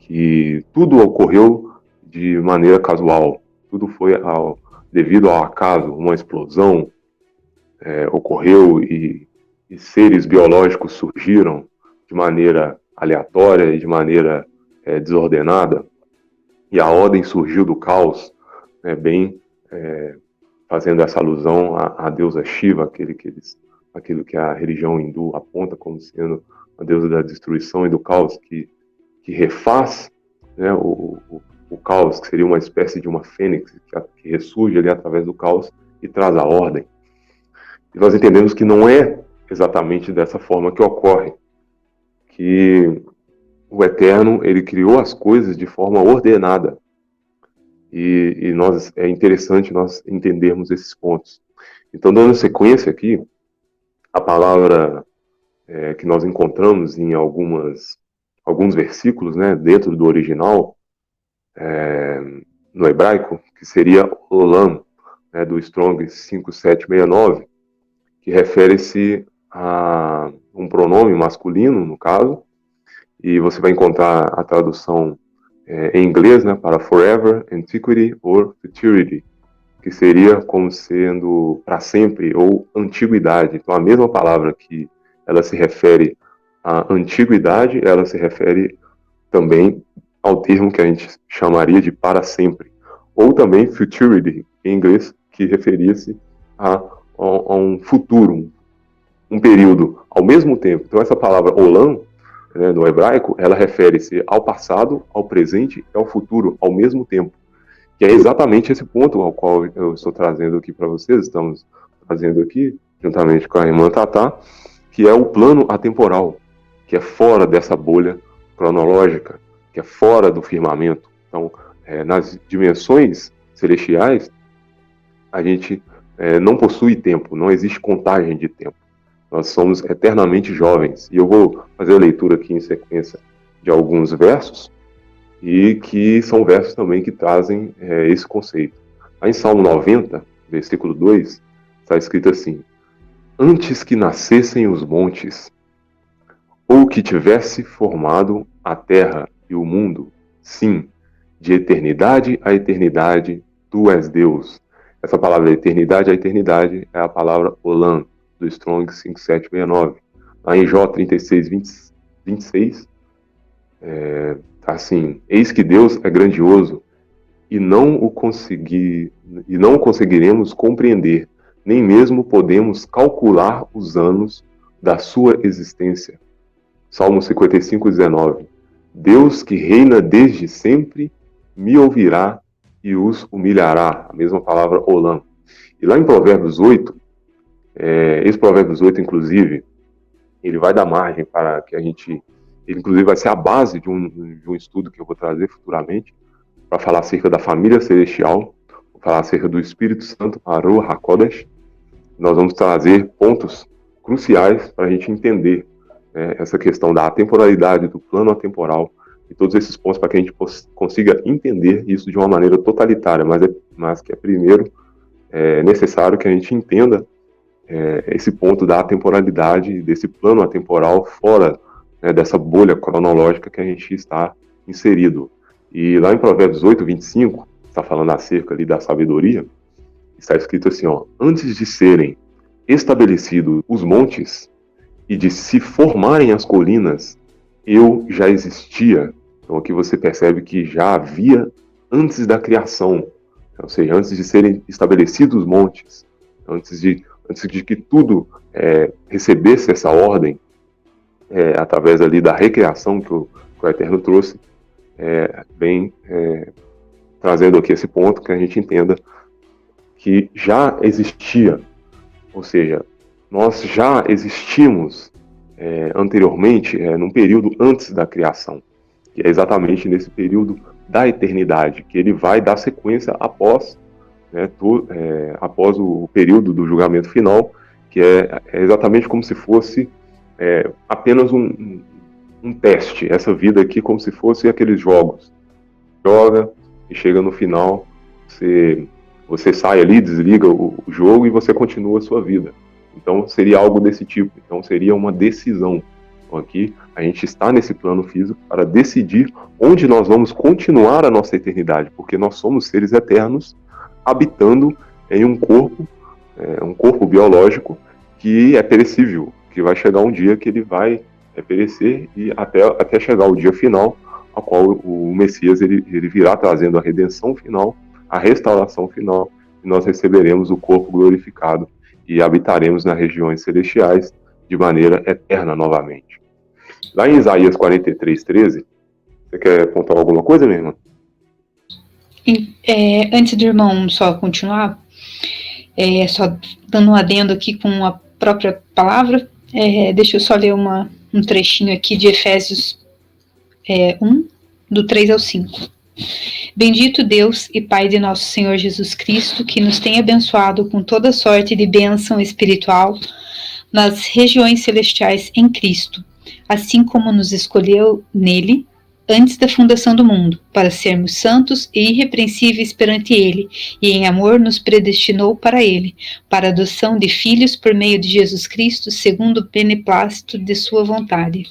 que tudo ocorreu de maneira casual, tudo foi devido ao acaso, uma explosão ocorreu e seres biológicos surgiram de maneira aleatória e de maneira desordenada, e a ordem surgiu do caos, fazendo essa alusão à deusa Shiva, aquilo que a religião hindu aponta como sendo a deusa da destruição e do caos, que refaz, né, o caos, que seria uma espécie de uma fênix que ressurge ali através do caos e traz a ordem. E nós entendemos que não é exatamente dessa forma que ocorre, que o Eterno ele criou as coisas de forma ordenada, e é interessante nós entendermos esses pontos. Então, dando sequência aqui, a palavra que nós encontramos em alguns versículos, né, dentro do original, no hebraico, que seria olam, né, do Strong 5769, que refere-se a um pronome masculino, no caso, e você vai encontrar a tradução em inglês, né, para forever, antiquity or futurity, que seria como sendo para sempre ou antiguidade. Então, a mesma palavra que ela se refere à antiguidade, ela se refere também ao termo que a gente chamaria de para sempre, ou também futurity, em inglês, que referia-se a um futuro, um período ao mesmo tempo. Então, essa palavra olam, né, no hebraico, ela refere-se ao passado, ao presente e ao futuro ao mesmo tempo. Que é exatamente esse ponto ao qual eu estou trazendo aqui para vocês, estamos trazendo aqui, juntamente com a irmã Tatá, que é o plano atemporal, que é fora dessa bolha cronológica, que é fora do firmamento. Então, nas dimensões celestiais, a gente não possui tempo, não existe contagem de tempo. Nós somos eternamente jovens. E eu vou fazer a leitura aqui em sequência de alguns versos, e que são versos também que trazem esse conceito. Aí em Salmo 90, versículo 2, está escrito assim: antes que nascessem os montes, ou que tivesse formado a terra e o mundo, sim, de eternidade a eternidade, tu és Deus. Essa palavra eternidade a eternidade é a palavra olam, do Strong 5769. Aí em Jó 36, 26, assim: eis que Deus é grandioso, e não o e não conseguiremos compreender, nem mesmo podemos calcular os anos da sua existência. Salmo 55, 19. Deus que reina desde sempre me ouvirá e os humilhará. A mesma palavra olam. E lá em Provérbios 8, esse Provérbios 8, inclusive, ele vai dar margem para que a gente... Ele, inclusive, vai ser a base de um estudo que eu vou trazer futuramente, para falar acerca da família celestial, vou falar acerca do Espírito Santo, Ruach HaKodesh. Nós vamos trazer pontos cruciais para a gente entender essa questão da atemporalidade, do plano atemporal, e todos esses pontos para que a gente consiga entender isso de uma maneira totalitária, mas que é primeiro necessário que a gente entenda esse ponto da atemporalidade, desse plano atemporal fora dessa bolha cronológica que a gente está inserido. E lá em Provérbios 8, 25, está falando acerca ali da sabedoria, está escrito assim, ó: antes de serem estabelecidos os montes e de se formarem as colinas, eu já existia. Então aqui você percebe que já havia antes da criação, ou seja, antes de serem estabelecidos os montes, antes de que tudo recebesse essa ordem, através ali da recriação que o Eterno trouxe, trazendo aqui esse ponto que a gente entenda que já existia, ou seja, nós já existimos anteriormente, num período antes da criação, que é exatamente nesse período da eternidade, que ele vai dar sequência após o período do julgamento final, que é exatamente como se fosse apenas um teste, essa vida aqui como se fosse aqueles jogos. Joga e chega no final, você sai ali, desliga o jogo e você continua a sua vida. Então seria algo desse tipo, então seria uma decisão. Então aqui a gente está nesse plano físico para decidir onde nós vamos continuar a nossa eternidade, porque nós somos seres eternos habitando em um corpo biológico que é perecível, que vai chegar um dia que ele vai perecer e até chegar o dia final, a qual o Messias ele virá trazendo a redenção final, a restauração final, e nós receberemos o corpo glorificado e habitaremos nas regiões celestiais de maneira eterna novamente. Lá em Isaías 43, 13, você quer apontar alguma coisa, minha irmã? Antes do irmão só continuar, só dando um adendo aqui com a própria palavra, deixa eu só ler um trechinho aqui de Efésios 1, do 3 ao 5. Bendito Deus e Pai de nosso Senhor Jesus Cristo, que nos tem abençoado com toda sorte de bênção espiritual nas regiões celestiais em Cristo, assim como nos escolheu nele antes da fundação do mundo, para sermos santos e irrepreensíveis perante ele, e em amor nos predestinou para ele, para a adoção de filhos por meio de Jesus Cristo, segundo o beneplácito de sua vontade.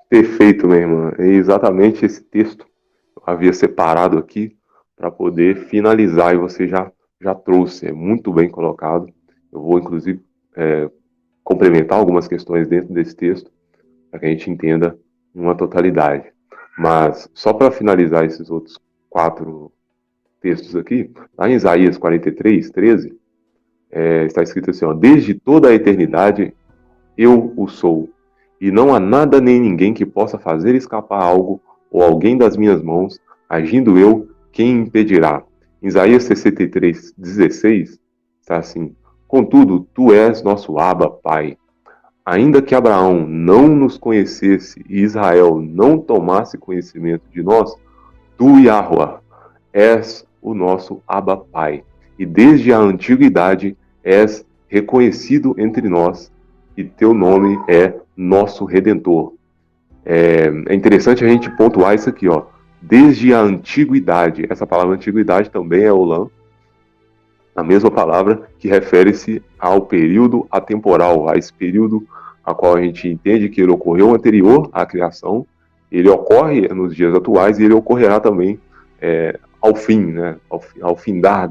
Perfeito, minha irmã. É exatamente esse texto que eu havia separado aqui para poder finalizar, e você já trouxe, é muito bem colocado. Eu vou, inclusive, complementar algumas questões dentro desse texto, para que a gente entenda uma totalidade. Mas, só para finalizar esses outros 4 textos aqui, lá em Isaías 43, 13, está escrito assim, ó: desde toda a eternidade eu o sou, e não há nada nem ninguém que possa fazer escapar algo ou alguém das minhas mãos, agindo eu, quem impedirá? Em Isaías 63, 16, está assim: contudo, tu és nosso Abba, Pai. Ainda que Abraão não nos conhecesse e Israel não tomasse conhecimento de nós, tu, Yahuwah, és o nosso Abba, Pai. E desde a antiguidade és reconhecido entre nós, e teu nome é nosso Redentor. É interessante a gente pontuar isso aqui, ó. Desde a antiguidade. Essa palavra antiguidade também é olam, a mesma palavra que refere-se ao período atemporal, a esse período a qual a gente entende que ele ocorreu anterior à criação, ele ocorre nos dias atuais e ele ocorrerá também ao fim, né? Ao findar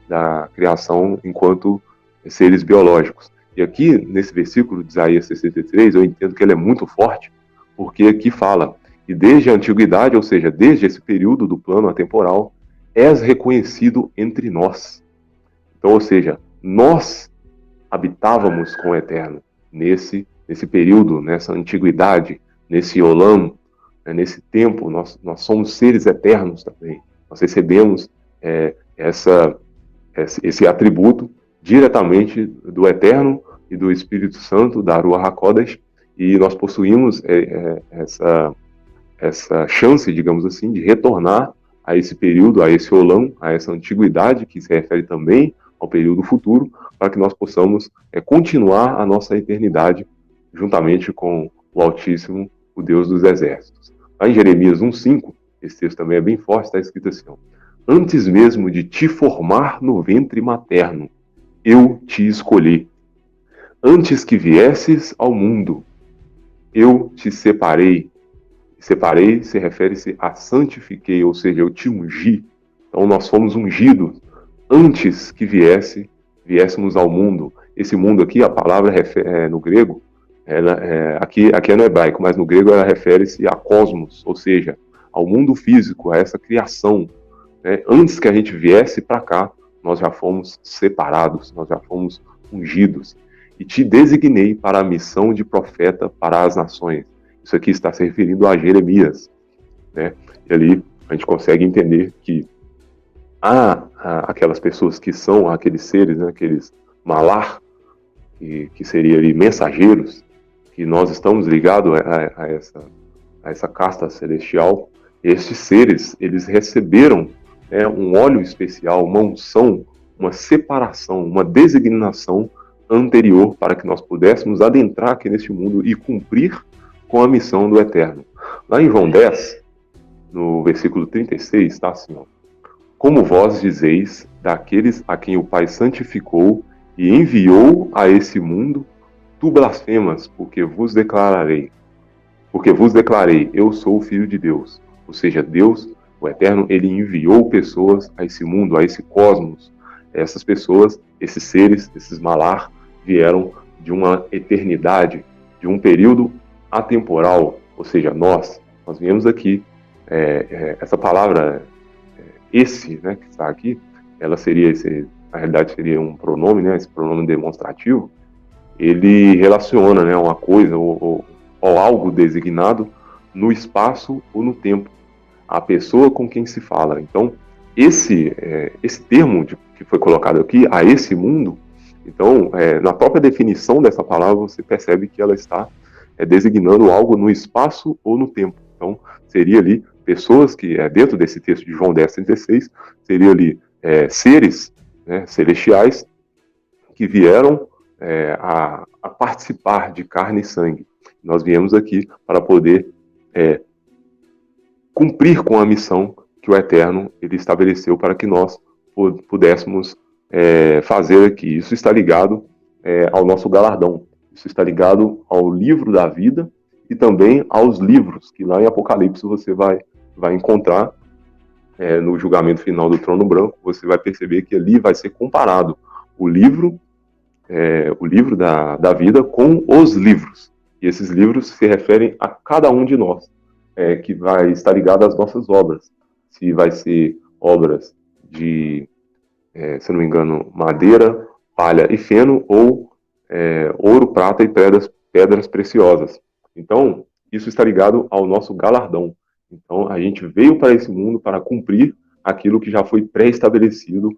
da criação enquanto seres biológicos. E aqui, nesse versículo de Isaías 63, eu entendo que ele é muito forte, porque aqui fala e desde a antiguidade, ou seja, desde esse período do plano atemporal, és reconhecido entre nós. Então, ou seja, nós habitávamos com o Eterno nesse período, nessa antiguidade, nesse Olam, né, nesse tempo, nós somos seres eternos também. Nós recebemos esse atributo diretamente do Eterno e do Espírito Santo, da Ruach HaKodesh, e nós possuímos essa chance, digamos assim, de retornar a esse período, a esse Olam, a essa antiguidade, que se refere também ao período futuro, para que nós possamos continuar a nossa eternidade juntamente com o Altíssimo, o Deus dos Exércitos. Lá em Jeremias 1,5, esse texto também é bem forte, está escrito assim: antes mesmo de te formar no ventre materno, eu te escolhi. Antes que viesses ao mundo, eu te separei. Separei se refere-se a santifiquei, ou seja, eu te ungi. Então nós fomos ungidos antes que viéssemos ao mundo. Esse mundo aqui, a palavra no grego, aqui é no hebraico, mas no grego ela refere-se a cosmos, ou seja, ao mundo físico, a essa criação. Né? Antes que a gente viesse para cá, nós já fomos separados, nós já fomos ungidos. E te designei para a missão de profeta para as nações. Isso aqui está se referindo a Jeremias. Né? E ali a gente consegue entender que há aquelas pessoas que são aqueles seres, né, aqueles malar, que seriam ali mensageiros, que nós estamos ligados a essa casta celestial. Estes seres, eles receberam um óleo especial, uma unção, uma separação, uma designação anterior para que nós pudéssemos adentrar aqui neste mundo e cumprir com a missão do Eterno. Lá em João 10, no versículo 36, está assim: como vós dizeis, daqueles a quem o Pai santificou e enviou a esse mundo, tu blasfemas, porque vos declarei, eu sou o Filho de Deus. Ou seja, Deus, o Eterno, ele enviou pessoas a esse mundo, a esse cosmos. Essas pessoas, esses seres, esses malar, vieram de uma eternidade, de um período atemporal. Ou seja, nós viemos aqui, essa palavra, esse, né, que está aqui, ela seria, na realidade seria um pronome, né, esse pronome demonstrativo, ele relaciona, né, uma coisa ou algo designado no espaço ou no tempo, a pessoa com quem se fala. Então, esse termo que foi colocado aqui, a esse mundo, então, na própria definição dessa palavra, você percebe que ela está designando algo no espaço ou no tempo. Então, seria ali pessoas que, dentro desse texto de João 10:36, seria ali seres, né, celestiais que vieram a participar de carne e sangue. Nós viemos aqui para poder cumprir com a missão que o Eterno ele estabeleceu para que nós pudéssemos fazer aqui. Isso está ligado ao nosso galardão. Isso está ligado ao livro da vida e também aos livros que lá em Apocalipse você vai encontrar no julgamento final do trono branco. Você vai perceber que ali vai ser comparado o livro da vida com os livros. E esses livros se referem a cada um de nós, que vai estar ligado às nossas obras. Se vai ser obras de, se não me engano, madeira, palha e feno, ou ouro, prata e pedras preciosas. Então, isso está ligado ao nosso galardão. Então, a gente veio para esse mundo para cumprir aquilo que já foi pré-estabelecido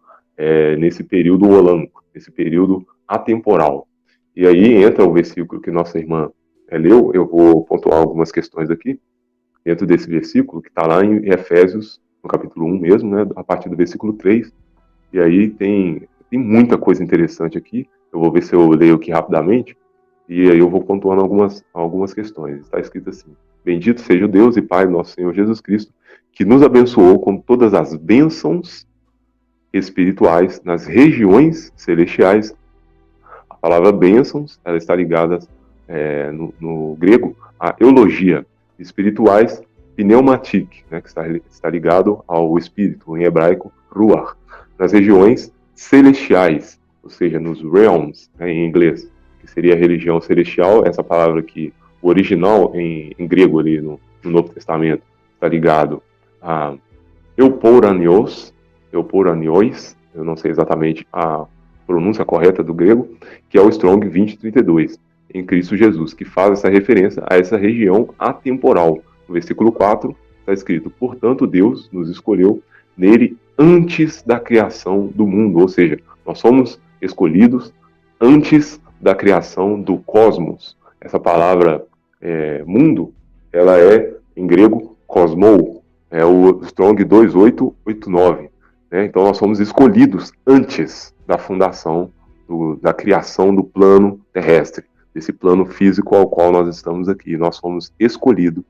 nesse período olâmico, nesse período atemporal. E aí entra o versículo que nossa irmã leu. Eu vou pontuar algumas questões aqui, dentro desse versículo, que está lá em Efésios, no capítulo 1 mesmo, né, a partir do versículo 3. E aí tem muita coisa interessante aqui. Eu vou ver se eu leio aqui rapidamente, e aí eu vou pontuando algumas questões. Está escrito assim: bendito seja o Deus e Pai nosso Senhor Jesus Cristo, que nos abençoou com todas as bênçãos espirituais nas regiões celestiais. A palavra bênçãos, ela está ligada no grego a eulogia, espirituais, pneumatik, né, que está ligado ao espírito, em hebraico, ruach, nas regiões celestiais, ou seja, nos realms, né, em inglês, que seria a religião celestial. Essa palavra que O original em grego ali no Novo Testamento está ligado a euporanios, eu não sei exatamente a pronúncia correta do grego, que é o Strong 2032, em Cristo Jesus, que faz essa referência a essa região atemporal. No versículo 4 está escrito: portanto Deus nos escolheu nele antes da criação do mundo, ou seja, nós somos escolhidos antes da criação do cosmos. Essa palavra mundo, ela é em grego cosmou, é o Strong 2889, né? Então nós somos escolhidos antes da fundação, da criação do plano terrestre, desse plano físico ao qual nós estamos aqui. Nós somos escolhidos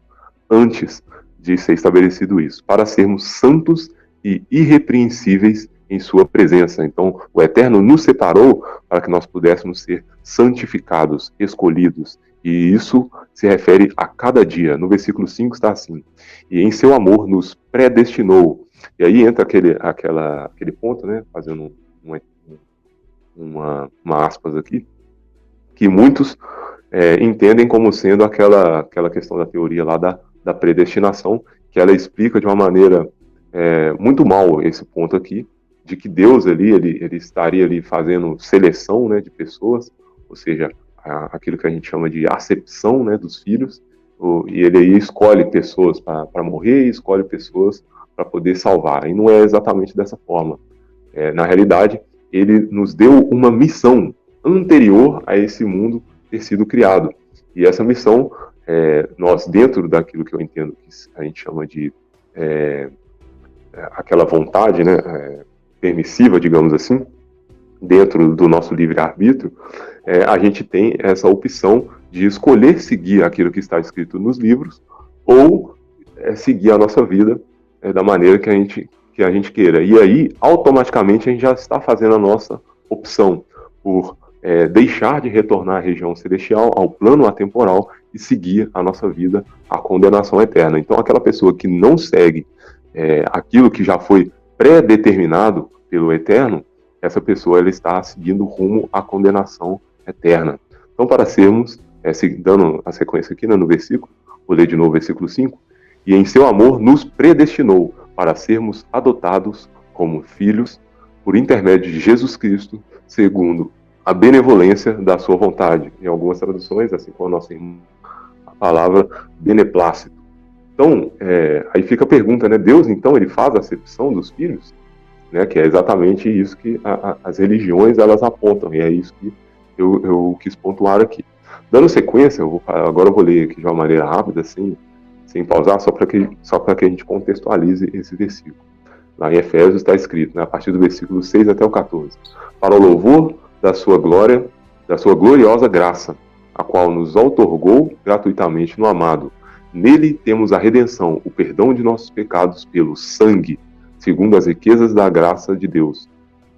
antes de ser estabelecido isso, para sermos santos e irrepreensíveis em sua presença. Então, o Eterno nos separou para que nós pudéssemos ser santificados, escolhidos. E isso se refere a cada dia. No versículo 5 está assim: e em seu amor nos predestinou. E aí entra aquele ponto, né, fazendo uma aspas aqui, que muitos entendem como sendo aquela questão da teoria lá da predestinação, que ela explica de uma maneira muito mal esse ponto aqui, de que Deus ali, ele estaria ali fazendo seleção, né, de pessoas, ou seja, aquilo que a gente chama de acepção, né, dos filhos, e ele aí escolhe pessoas para morrer e escolhe pessoas para poder salvar. E não é exatamente dessa forma. Na realidade, ele nos deu uma missão anterior a esse mundo ter sido criado. E essa missão, nós, dentro daquilo que eu entendo que a gente chama de aquela vontade, né, permissiva, digamos assim, dentro do nosso livre-arbítrio, a gente tem essa opção de escolher seguir aquilo que está escrito nos livros ou seguir a nossa vida da maneira que a gente queira. E aí, automaticamente, a gente já está fazendo a nossa opção por deixar de retornar à região celestial, ao plano atemporal, e seguir a nossa vida à condenação eterna. Então, aquela pessoa que não segue aquilo que já foi pré-determinado pelo Eterno, essa pessoa ela está seguindo rumo à condenação eterna. Então, para sermos, dando a sequência aqui, né, no versículo, vou ler de novo o versículo 5, e em seu amor nos predestinou para sermos adotados como filhos por intermédio de Jesus Cristo, segundo a benevolência da sua vontade. Em algumas traduções, assim como a nossa irmã, a palavra beneplácito. Então, aí fica a pergunta, né? Deus, então, ele faz a acepção dos filhos? Né, que é exatamente isso que as religiões elas apontam, e é isso que eu quis pontuar aqui. Dando sequência, agora eu vou ler aqui de uma maneira rápida, sem pausar, só para que a gente contextualize esse versículo. Lá em Efésios está escrito, né, a partir do versículo 6 até o 14, para o louvor da sua glória, da sua gloriosa graça, a qual nos outorgou gratuitamente no amado. Nele temos a redenção, o perdão de nossos pecados pelo sangue, segundo as riquezas da graça de Deus,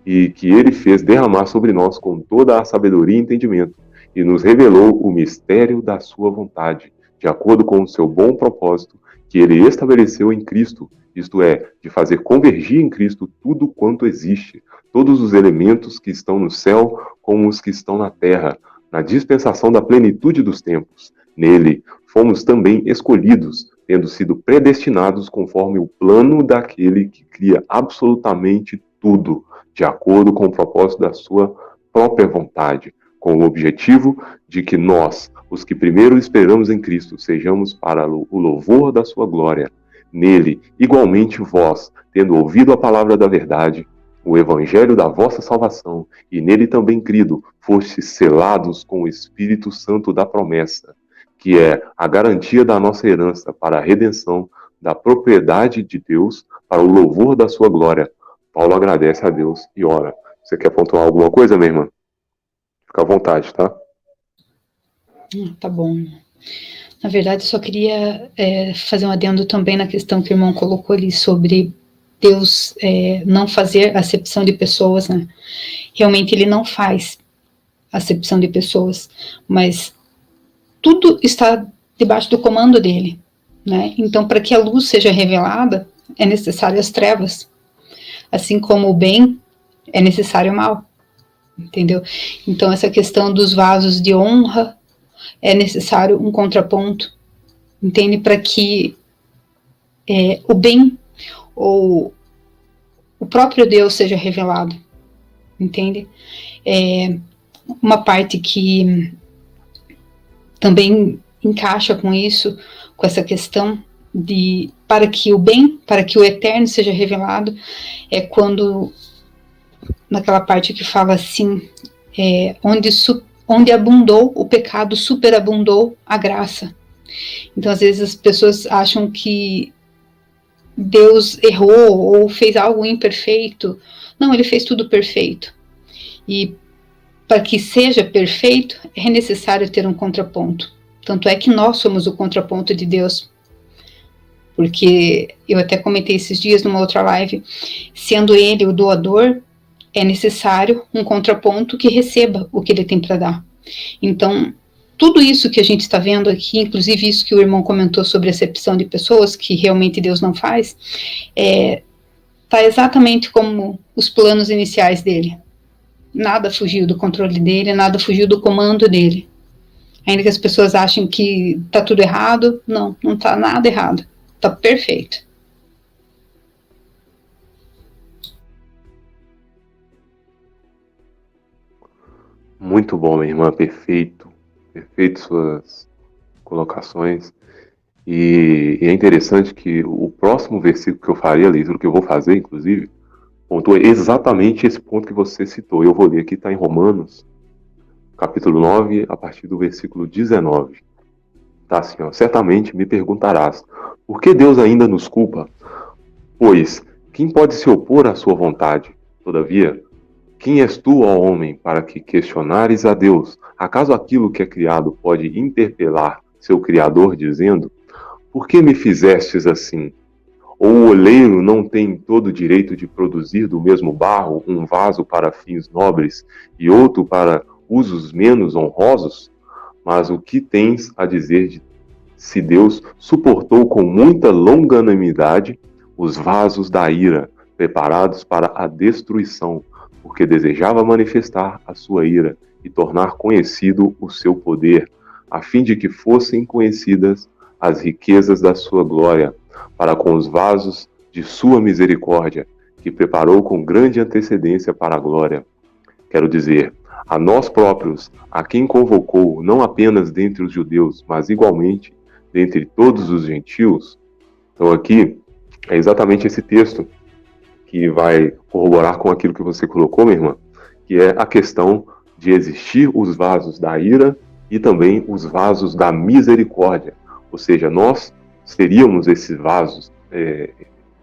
e que ele fez derramar sobre nós com toda a sabedoria e entendimento, e nos revelou o mistério da sua vontade, de acordo com o seu bom propósito, que ele estabeleceu em Cristo, isto é, de fazer convergir em Cristo tudo quanto existe, todos os elementos que estão no céu como os que estão na terra, na dispensação da plenitude dos tempos. Nele fomos também escolhidos, tendo sido predestinados conforme o plano daquele que cria absolutamente tudo, de acordo com o propósito da sua própria vontade, com o objetivo de que nós, os que primeiro esperamos em Cristo, sejamos para o louvor da sua glória. Nele, igualmente vós, tendo ouvido a palavra da verdade, o evangelho da vossa salvação, e nele também crido, fostes selados com o Espírito Santo da promessa, que é a garantia da nossa herança para a redenção da propriedade de Deus, para o louvor da sua glória. Paulo agradece a Deus e ora. Você quer pontuar alguma coisa, minha irmã? Fica à vontade, tá? Tá bom. Na verdade, só queria fazer um adendo também na questão que o irmão colocou ali sobre Deus não fazer acepção de pessoas, né? Realmente ele não faz acepção de pessoas, mas tudo está debaixo do comando dele, né? Então, para que a luz seja revelada, é necessário as trevas. Assim como o bem, é necessário o mal. Entendeu? Então, essa questão dos vasos de honra, é necessário um contraponto, entende? Para que o bem ou o próprio Deus seja revelado, entende? Uma parte que também encaixa com isso, com essa questão de para que o bem, para que o eterno seja revelado, é quando, naquela parte que fala assim, onde abundou o pecado, superabundou a graça. Então, às vezes, as pessoas acham que Deus errou ou fez algo imperfeito. Não, ele fez tudo perfeito. E para que seja perfeito, é necessário ter um contraponto. Tanto é que nós somos o contraponto de Deus. Porque eu até comentei esses dias numa outra live, sendo ele o doador, é necessário um contraponto que receba o que ele tem para dar. Então, tudo isso que a gente está vendo aqui, inclusive isso que o irmão comentou sobre acepção de pessoas, que realmente Deus não faz, está exatamente como os planos iniciais dele. Nada fugiu do controle dele, nada fugiu do comando dele. Ainda que as pessoas achem que está tudo errado, não está nada errado. Está perfeito. Muito bom, minha irmã, perfeito. Perfeito suas colocações. E é interessante que o próximo versículo que eu farei, a leitura que eu vou fazer, inclusive, pontua exatamente esse ponto que você citou. Eu vou ler aqui, está em Romanos, capítulo 9, a partir do versículo 19. Tá assim, ó. Certamente me perguntarás, por que Deus ainda nos culpa? Pois, quem pode se opor à sua vontade? Todavia, quem és tu, ó homem, para que questionares a Deus? Acaso aquilo que é criado pode interpelar seu Criador, dizendo, por que me fizestes assim? Ou o oleiro não tem todo o direito de produzir do mesmo barro um vaso para fins nobres e outro para usos menos honrosos? Mas o que tens a dizer de se Deus suportou com muita longanimidade os vasos da ira, preparados para a destruição, porque desejava manifestar a sua ira e tornar conhecido o seu poder, a fim de que fossem conhecidas as riquezas da sua glória, para com os vasos de sua misericórdia, que preparou com grande antecedência para a glória. Quero dizer, a nós próprios, a quem convocou, não apenas dentre os judeus, mas igualmente dentre todos os gentios. Então aqui é exatamente esse texto que vai corroborar com aquilo que você colocou, minha irmã, que é a questão de existir os vasos da ira e também os vasos da misericórdia. Ou seja, nós seríamos esses vasos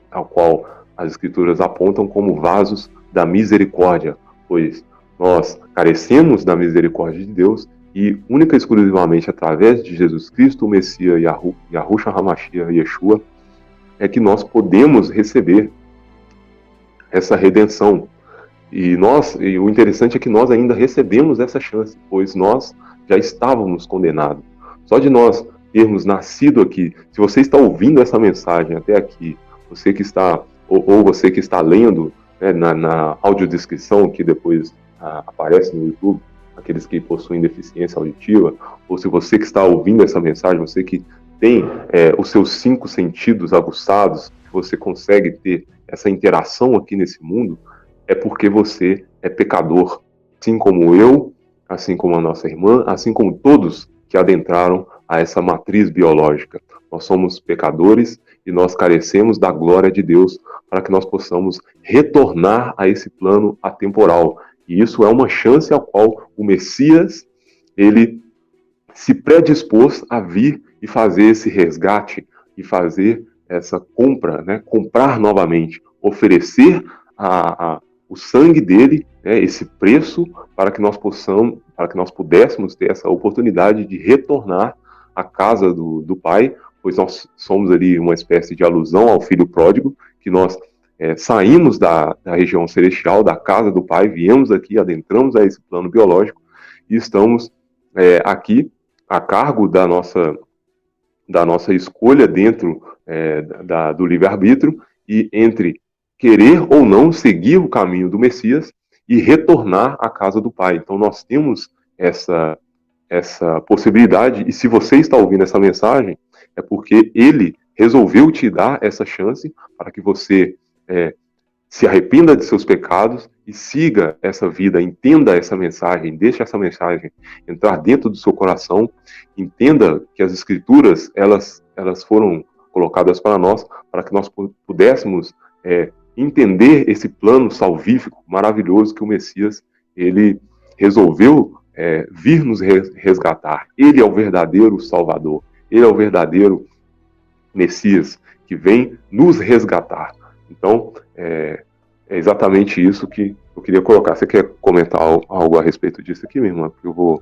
ao qual as Escrituras apontam como vasos da misericórdia, pois nós carecemos da misericórdia de Deus e única e exclusivamente através de Jesus Cristo, o Messias, Yahushua HaMashiach, Yeshua, é que nós podemos receber essa redenção. E o interessante é que nós ainda recebemos essa chance, pois nós já estávamos condenados. Só de nós termos nascido aqui, se você está ouvindo essa mensagem até aqui, você que está, ou você que está lendo, né, na audiodescrição que depois aparece no YouTube, aqueles que possuem deficiência auditiva, ou se você que está ouvindo essa mensagem, você que tem os seus 5 sentidos aguçados, que você consegue ter essa interação aqui nesse mundo, é porque você é pecador, assim como eu, assim como a nossa irmã, assim como todos que adentraram a essa matriz biológica. Nós somos pecadores e nós carecemos da glória de Deus para que nós possamos retornar a esse plano atemporal. E isso é uma chance ao qual o Messias, ele se predispôs a vir e fazer esse resgate e fazer essa compra, né? Comprar novamente, oferecer o sangue dele, né? Esse preço para que nós pudéssemos ter essa oportunidade de retornar à casa do Pai, pois nós somos ali uma espécie de alusão ao filho pródigo, que nós saímos da região celestial, da casa do Pai, viemos aqui, adentramos a esse plano biológico e estamos aqui a cargo da nossa escolha dentro do livre-arbítrio e entre querer ou não seguir o caminho do Messias e retornar à casa do Pai. Então nós temos essa essa possibilidade, e se você está ouvindo essa mensagem, é porque ele resolveu te dar essa chance para que você se arrependa de seus pecados e siga essa vida, entenda essa mensagem, deixe essa mensagem entrar dentro do seu coração, entenda que as Escrituras, elas foram colocadas para nós, para que nós pudéssemos entender esse plano salvífico maravilhoso que o Messias, ele resolveu vir nos resgatar. Ele é o verdadeiro Salvador, ele é o verdadeiro Messias que vem nos resgatar. Então, é exatamente isso que eu queria colocar. Você quer comentar algo a respeito disso aqui, minha irmã? Porque eu vou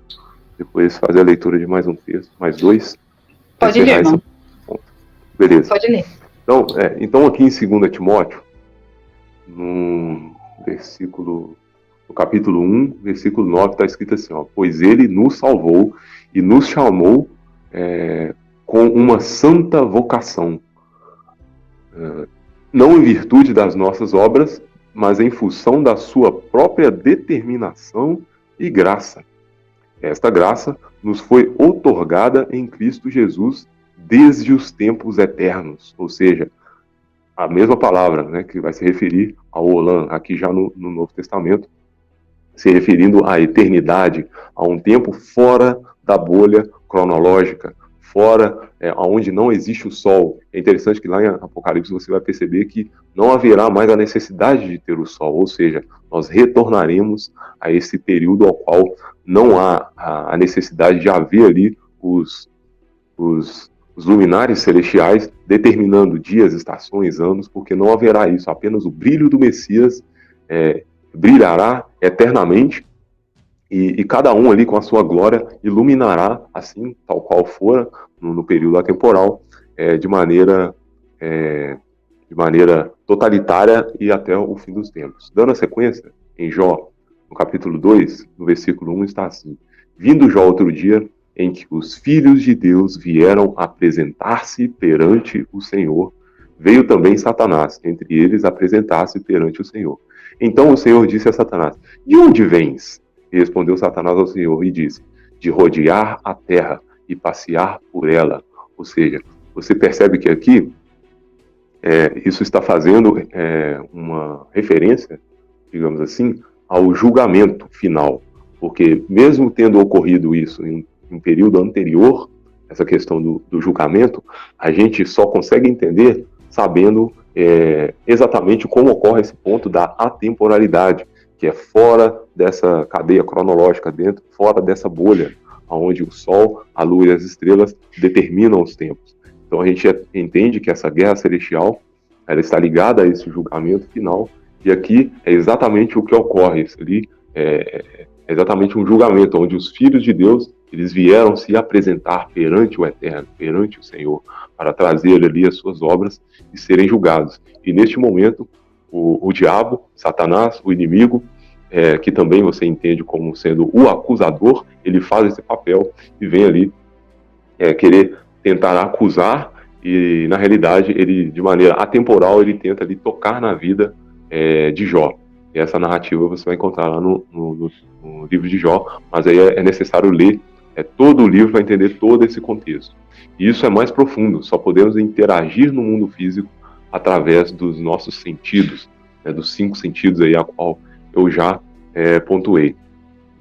depois fazer a leitura de mais um texto, mais dois. Pode ler, irmão. Beleza. Pode ler. Então aqui em 2 Timóteo, no capítulo 1, versículo 9, está escrito assim, ó, pois ele nos salvou e nos chamou com uma santa vocação, não em virtude das nossas obras, mas em função da sua própria determinação e graça. Esta graça nos foi outorgada em Cristo Jesus desde os tempos eternos, ou seja, a mesma palavra, né, que vai se referir ao Olam, aqui já no Novo Testamento, se referindo à eternidade, a um tempo fora da bolha cronológica, fora onde não existe o sol. É interessante que lá em Apocalipse você vai perceber que não haverá mais a necessidade de ter o sol, ou seja, nós retornaremos a esse período ao qual não há a necessidade de haver ali os luminares celestiais determinando dias, estações, anos, porque não haverá isso, apenas o brilho do Messias brilhará eternamente, e cada um ali com a sua glória iluminará, assim, tal qual fora, no período atemporal, de maneira totalitária e até o fim dos tempos. Dando a sequência, em Jó, no capítulo 2, no versículo 1, está assim: vindo Jó outro dia, em que os filhos de Deus vieram apresentar-se perante o Senhor, veio também Satanás, entre eles apresentar-se perante o Senhor. Então o Senhor disse a Satanás: de onde vens? E respondeu Satanás ao Senhor e disse: de rodear a terra e passear por ela. Ou seja, você percebe que aqui isso está fazendo uma referência, digamos assim, ao julgamento final. Porque mesmo tendo ocorrido isso em um período anterior, essa questão do julgamento, a gente só consegue entender sabendo exatamente como ocorre esse ponto da atemporalidade, que é fora dessa cadeia cronológica, fora dessa bolha, onde o Sol, a Lua e as estrelas determinam os tempos. Então a gente entende que essa guerra celestial, ela está ligada a esse julgamento final, e aqui é exatamente o que ocorre. Isso ali é exatamente um julgamento, onde os filhos de Deus, eles vieram se apresentar perante o Eterno, perante o Senhor, para trazer ali as suas obras e serem julgados. E neste momento, o diabo, Satanás, o inimigo, que também você entende como sendo o acusador, ele faz esse papel e vem ali querer tentar acusar, e na realidade, ele, de maneira atemporal, ele tenta ali tocar na vida de Jó. E essa narrativa você vai encontrar lá no livro de Jó, mas aí é necessário ler todo o livro para entender todo esse contexto. E isso é mais profundo, só podemos interagir no mundo físico através dos nossos sentidos, dos 5 sentidos aí a qual eu já pontuei.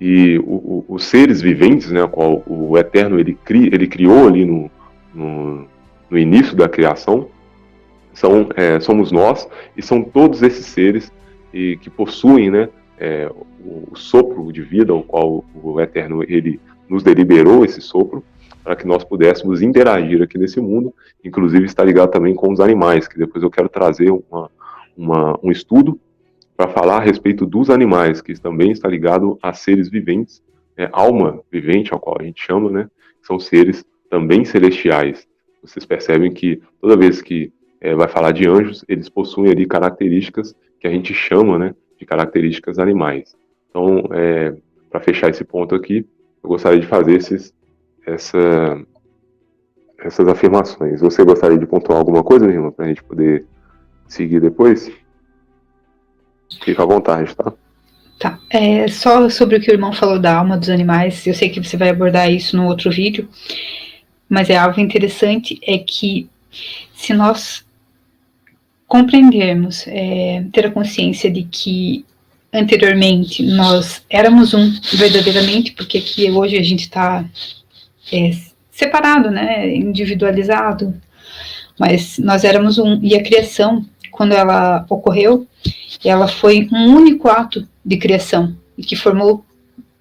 E os seres viventes, né, a qual o Eterno ele criou ali no início da criação, somos nós, e são todos esses seres que possuem, né, o sopro de vida, o qual o Eterno ele nos deliberou esse sopro, para que nós pudéssemos interagir aqui nesse mundo, inclusive está ligado também com os animais, que depois eu quero trazer um estudo para falar a respeito dos animais, que também está ligado a seres viventes, alma vivente, ao qual a gente chama, né, são seres também celestiais. Vocês percebem que toda vez que vai falar de anjos, eles possuem ali características que a gente chama, né, de características animais. Então, para fechar esse ponto aqui, eu gostaria de fazer essas afirmações. Você gostaria de pontuar alguma coisa, minha irmã, para a gente poder seguir depois? Fica à vontade, tá? Tá. Só sobre o que o irmão falou da alma dos animais, eu sei que você vai abordar isso no outro vídeo, mas é algo interessante, é que se nós compreendermos, ter a consciência de que anteriormente nós éramos um verdadeiramente, porque aqui hoje a gente está separado, né, individualizado, mas nós éramos um, e a criação, quando ela ocorreu, ela foi um único ato de criação, e que formou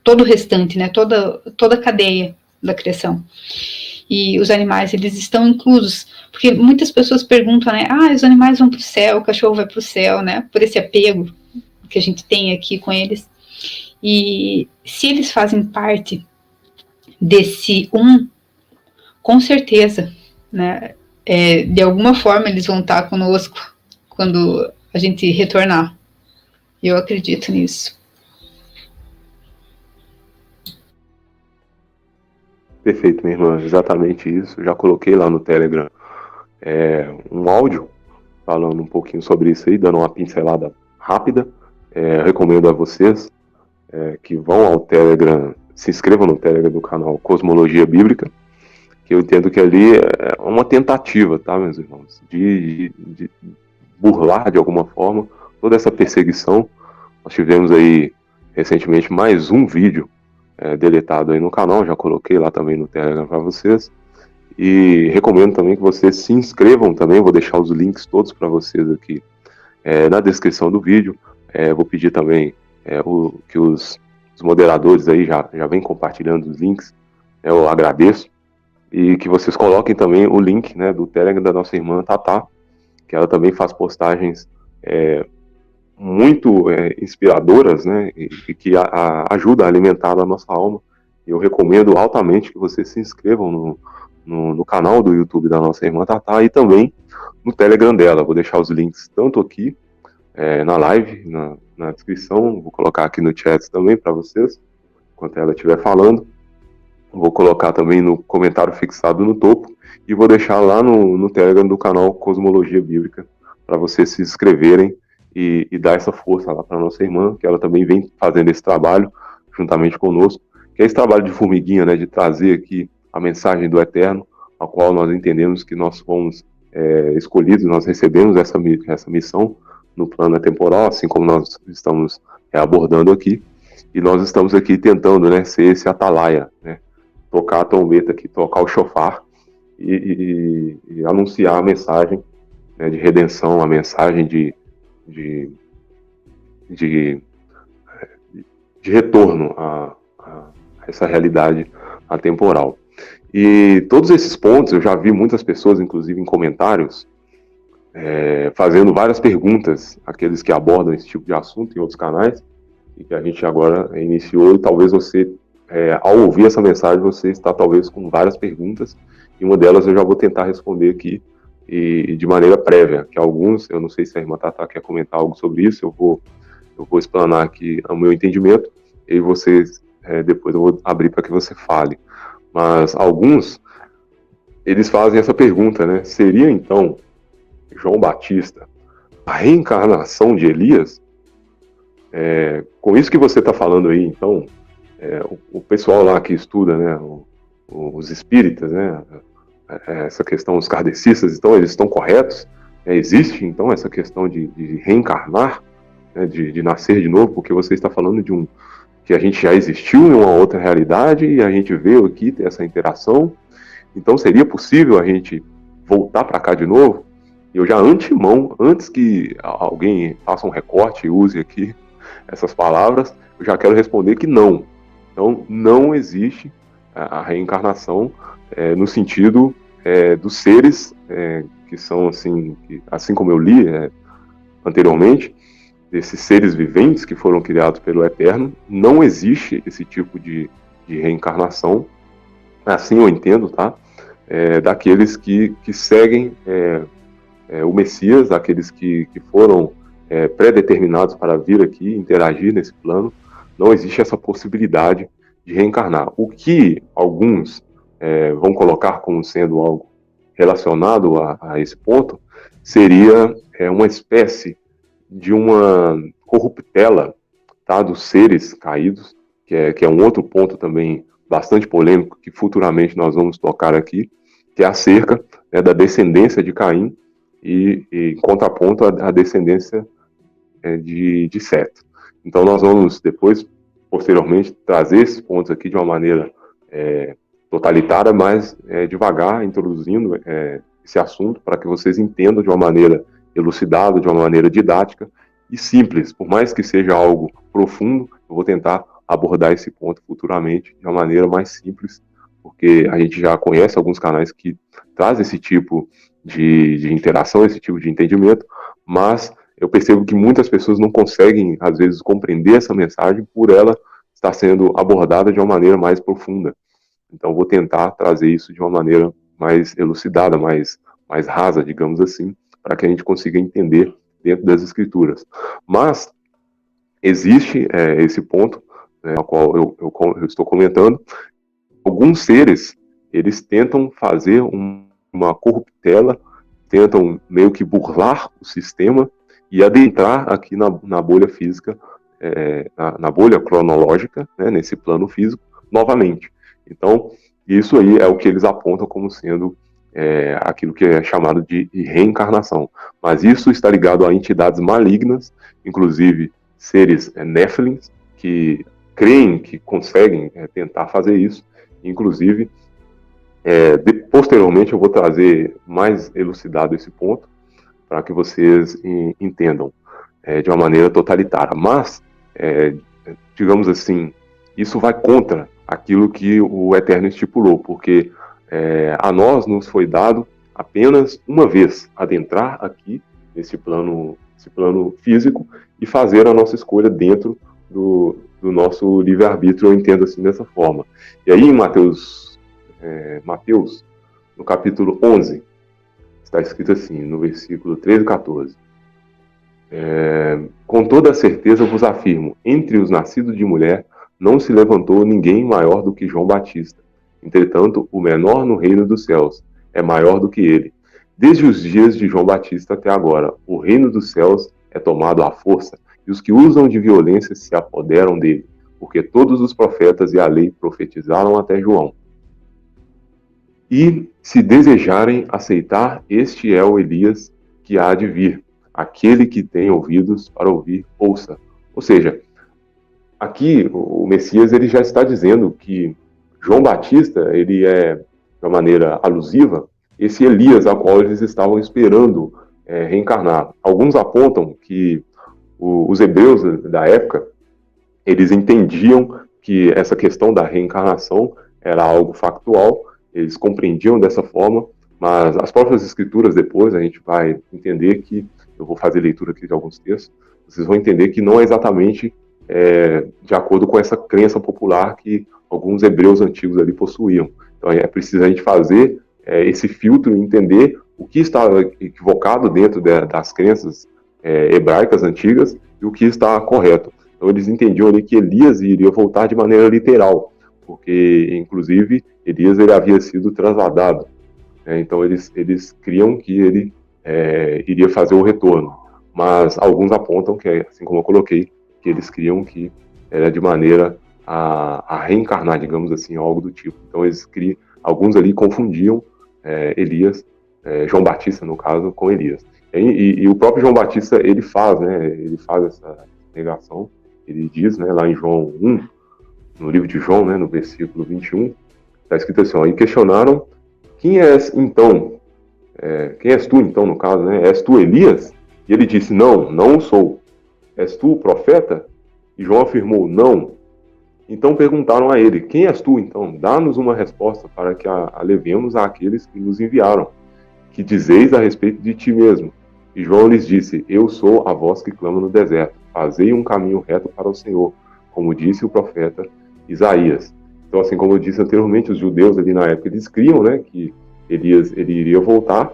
todo o restante, né, toda a cadeia da criação. E os animais, eles estão inclusos, porque muitas pessoas perguntam, né, os animais vão para o céu, o cachorro vai para o céu, né, por esse apego que a gente tem aqui com eles. E se eles fazem parte desse com certeza, né, de alguma forma eles vão estar conosco quando a gente retornar. Eu acredito nisso. Perfeito, minha irmã, exatamente isso. Já coloquei lá no Telegram um áudio falando um pouquinho sobre isso aí, dando uma pincelada rápida. Recomendo a vocês que vão ao Telegram, se inscrevam no Telegram do canal Cosmologia Bíblica, que eu entendo que ali é uma tentativa, tá, meus irmãos, de burlar de alguma forma toda essa perseguição. Nós tivemos aí recentemente mais um vídeo deletado aí no canal, já coloquei lá também no Telegram para vocês. E recomendo também que vocês se inscrevam também, vou deixar os links todos para vocês aqui na descrição do vídeo. Vou pedir também que os moderadores aí já vêm compartilhando os links, eu agradeço. E que vocês coloquem também o link, né, do Telegram da nossa irmã Tatá, que ela também faz postagens muito inspiradoras, né, e que ajuda a alimentar a nossa alma. Eu recomendo altamente que vocês se inscrevam no canal do YouTube da nossa irmã Tatá e também no Telegram dela. Vou deixar os links tanto aqui na live, na descrição, vou colocar aqui no chat também para vocês, enquanto ela estiver falando. Vou colocar também no comentário fixado no topo e vou deixar lá no Telegram do canal Cosmologia Bíblica para vocês se inscreverem e dar essa força lá para nossa irmã, que ela também vem fazendo esse trabalho juntamente conosco, que é esse trabalho de formiguinha, né, de trazer aqui a mensagem do Eterno, a qual nós entendemos que nós fomos escolhidos, nós recebemos essa missão no plano temporal, assim como nós estamos abordando aqui, e nós estamos aqui tentando, né, ser esse atalaia, né, tocar a trombeta aqui, tocar o shofar e anunciar a mensagem, né, de redenção, a mensagem de retorno a essa realidade atemporal. E todos esses pontos, eu já vi muitas pessoas, inclusive em comentários, fazendo várias perguntas, aqueles que abordam esse tipo de assunto em outros canais, e que a gente agora iniciou, e talvez você, ao ouvir essa mensagem, você está talvez com várias perguntas, e uma delas eu já vou tentar responder aqui, e de maneira prévia, que alguns, eu não sei se a irmã Tatá quer comentar algo sobre isso, eu vou explanar aqui o meu entendimento, e vocês, depois eu vou abrir para que você fale. Mas alguns, eles fazem essa pergunta, né? Seria então João Batista a reencarnação de Elias? Com isso que você está falando aí, então, o pessoal lá que estuda, né, os espíritas, né, essa questão, os kardecistas, então eles estão corretos? Existe então essa questão de reencarnar, né, de nascer de novo, porque você está falando de que a gente já existiu em uma outra realidade e a gente veio aqui ter essa interação, então seria possível a gente voltar para cá de novo? Eu já antemão, antes que alguém faça um recorte e use aqui essas palavras, eu já quero responder que não. Então, não existe a reencarnação no sentido dos seres que são assim como eu li anteriormente, desses seres viventes que foram criados pelo Eterno, não existe esse tipo de reencarnação, assim eu entendo, tá? Daqueles que seguem o Messias, aqueles que foram pré-determinados para vir aqui interagir nesse plano, não existe essa possibilidade de reencarnar. O que alguns vão colocar como sendo algo relacionado a esse ponto seria uma espécie de uma corruptela dos seres caídos, que é um outro ponto também bastante polêmico, que futuramente nós vamos tocar aqui, que é acerca, né, da descendência de Caim e em contraponto à descendência de Seto. Então nós vamos depois, posteriormente, trazer esses pontos aqui de uma maneira totalitária, mas devagar, introduzindo esse assunto para que vocês entendam de uma maneira elucidada, de uma maneira didática e simples. Por mais que seja algo profundo, eu vou tentar abordar esse ponto futuramente de uma maneira mais simples, porque a gente já conhece alguns canais que trazem esse tipo de interação, esse tipo de entendimento, mas eu percebo que muitas pessoas não conseguem, às vezes, compreender essa mensagem por ela estar sendo abordada de uma maneira mais profunda. Então, vou tentar trazer isso de uma maneira mais elucidada, mais rasa, digamos assim, para que a gente consiga entender dentro das escrituras. Mas existe esse ponto, né, ao qual eu estou comentando. Alguns seres, eles tentam fazer uma corruptela, tentam meio que burlar o sistema e adentrar aqui na bolha física, na bolha cronológica, né, nesse plano físico, novamente. Então, isso aí é o que eles apontam como sendo aquilo que é chamado de reencarnação. Mas isso está ligado a entidades malignas, inclusive seres Néfilins, que creem que conseguem tentar fazer isso. Inclusive, posteriormente eu vou trazer mais elucidado esse ponto, para que vocês entendam de uma maneira totalitária. Mas, digamos assim, isso vai contra aquilo que o Eterno estipulou, porque a nós nos foi dado apenas uma vez adentrar aqui nesse plano físico e fazer a nossa escolha dentro do nosso livre-arbítrio, eu entendo assim dessa forma. E aí em Mateus, no capítulo 11, está escrito assim, no versículo 13 e 14. Com toda certeza vos afirmo, entre os nascidos de mulher não se levantou ninguém maior do que João Batista. Entretanto, o menor no reino dos céus é maior do que ele. Desde os dias de João Batista até agora, o reino dos céus é tomado à força, e os que usam de violência se apoderam dele, porque todos os profetas e a lei profetizaram até João. E, se desejarem aceitar, este é o Elias que há de vir. Aquele que tem ouvidos para ouvir, ouça. Ou seja, aqui o Messias ele já está dizendo que João Batista, ele é, de uma maneira alusiva, esse Elias ao qual eles estavam esperando reencarnar. Alguns apontam que os hebreus da época, eles entendiam que essa questão da reencarnação era algo factual, eles compreendiam dessa forma, mas as próprias escrituras depois, a gente vai entender que, eu vou fazer leitura aqui de alguns textos, vocês vão entender que não é exatamente de acordo com essa crença popular que alguns hebreus antigos ali possuíam. Então é preciso a gente fazer esse filtro e entender o que está equivocado dentro das crenças hebraicas antigas e o que está correto. Então eles entendiam ali que Elias iria voltar de maneira literal, porque inclusive Elias ele havia sido trasladado. Então eles criam que ele iria fazer o retorno, mas alguns apontam que, assim como eu coloquei, que eles criam que era de maneira a reencarnar, digamos assim, algo do tipo. Então eles criam, alguns ali confundiam Elias, João Batista no caso, com Elias. E o próprio João Batista ele faz essa negação. Ele diz, né, lá em João 1, no livro de João, né, no versículo 21, está escrito assim, e questionaram, quem és então? Quem és tu então, no caso, né? És tu Elias? E ele disse, não sou. És tu o profeta? E João afirmou, não. Então perguntaram a ele, quem és tu então? Dá-nos uma resposta para que a levemos àqueles que nos enviaram. Que dizeis a respeito de ti mesmo? E João lhes disse, eu sou a voz que clama no deserto. Fazei um caminho reto para o Senhor, como disse o profeta Isaías. Então, assim como eu disse anteriormente, os judeus ali na época, eles criam, né, que Elias ele iria voltar,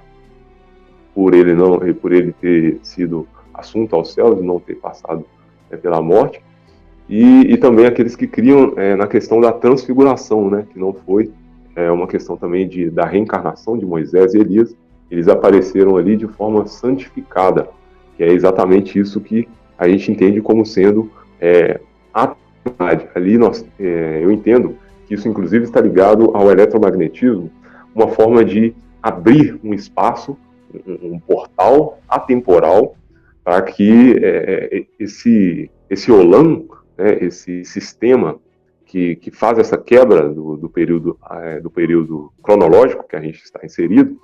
por ele ter sido assunto aos céus e não ter passado pela morte, e também aqueles que criam na questão da transfiguração, né, que não foi uma questão também da reencarnação de Moisés e Elias, eles apareceram ali de forma santificada, que é exatamente isso que a gente entende como sendo A ali eu entendo que isso inclusive está ligado ao eletromagnetismo, uma forma de abrir um espaço, um portal atemporal, para que esse Olam, né, esse sistema que faz essa quebra do período cronológico que a gente está inserido,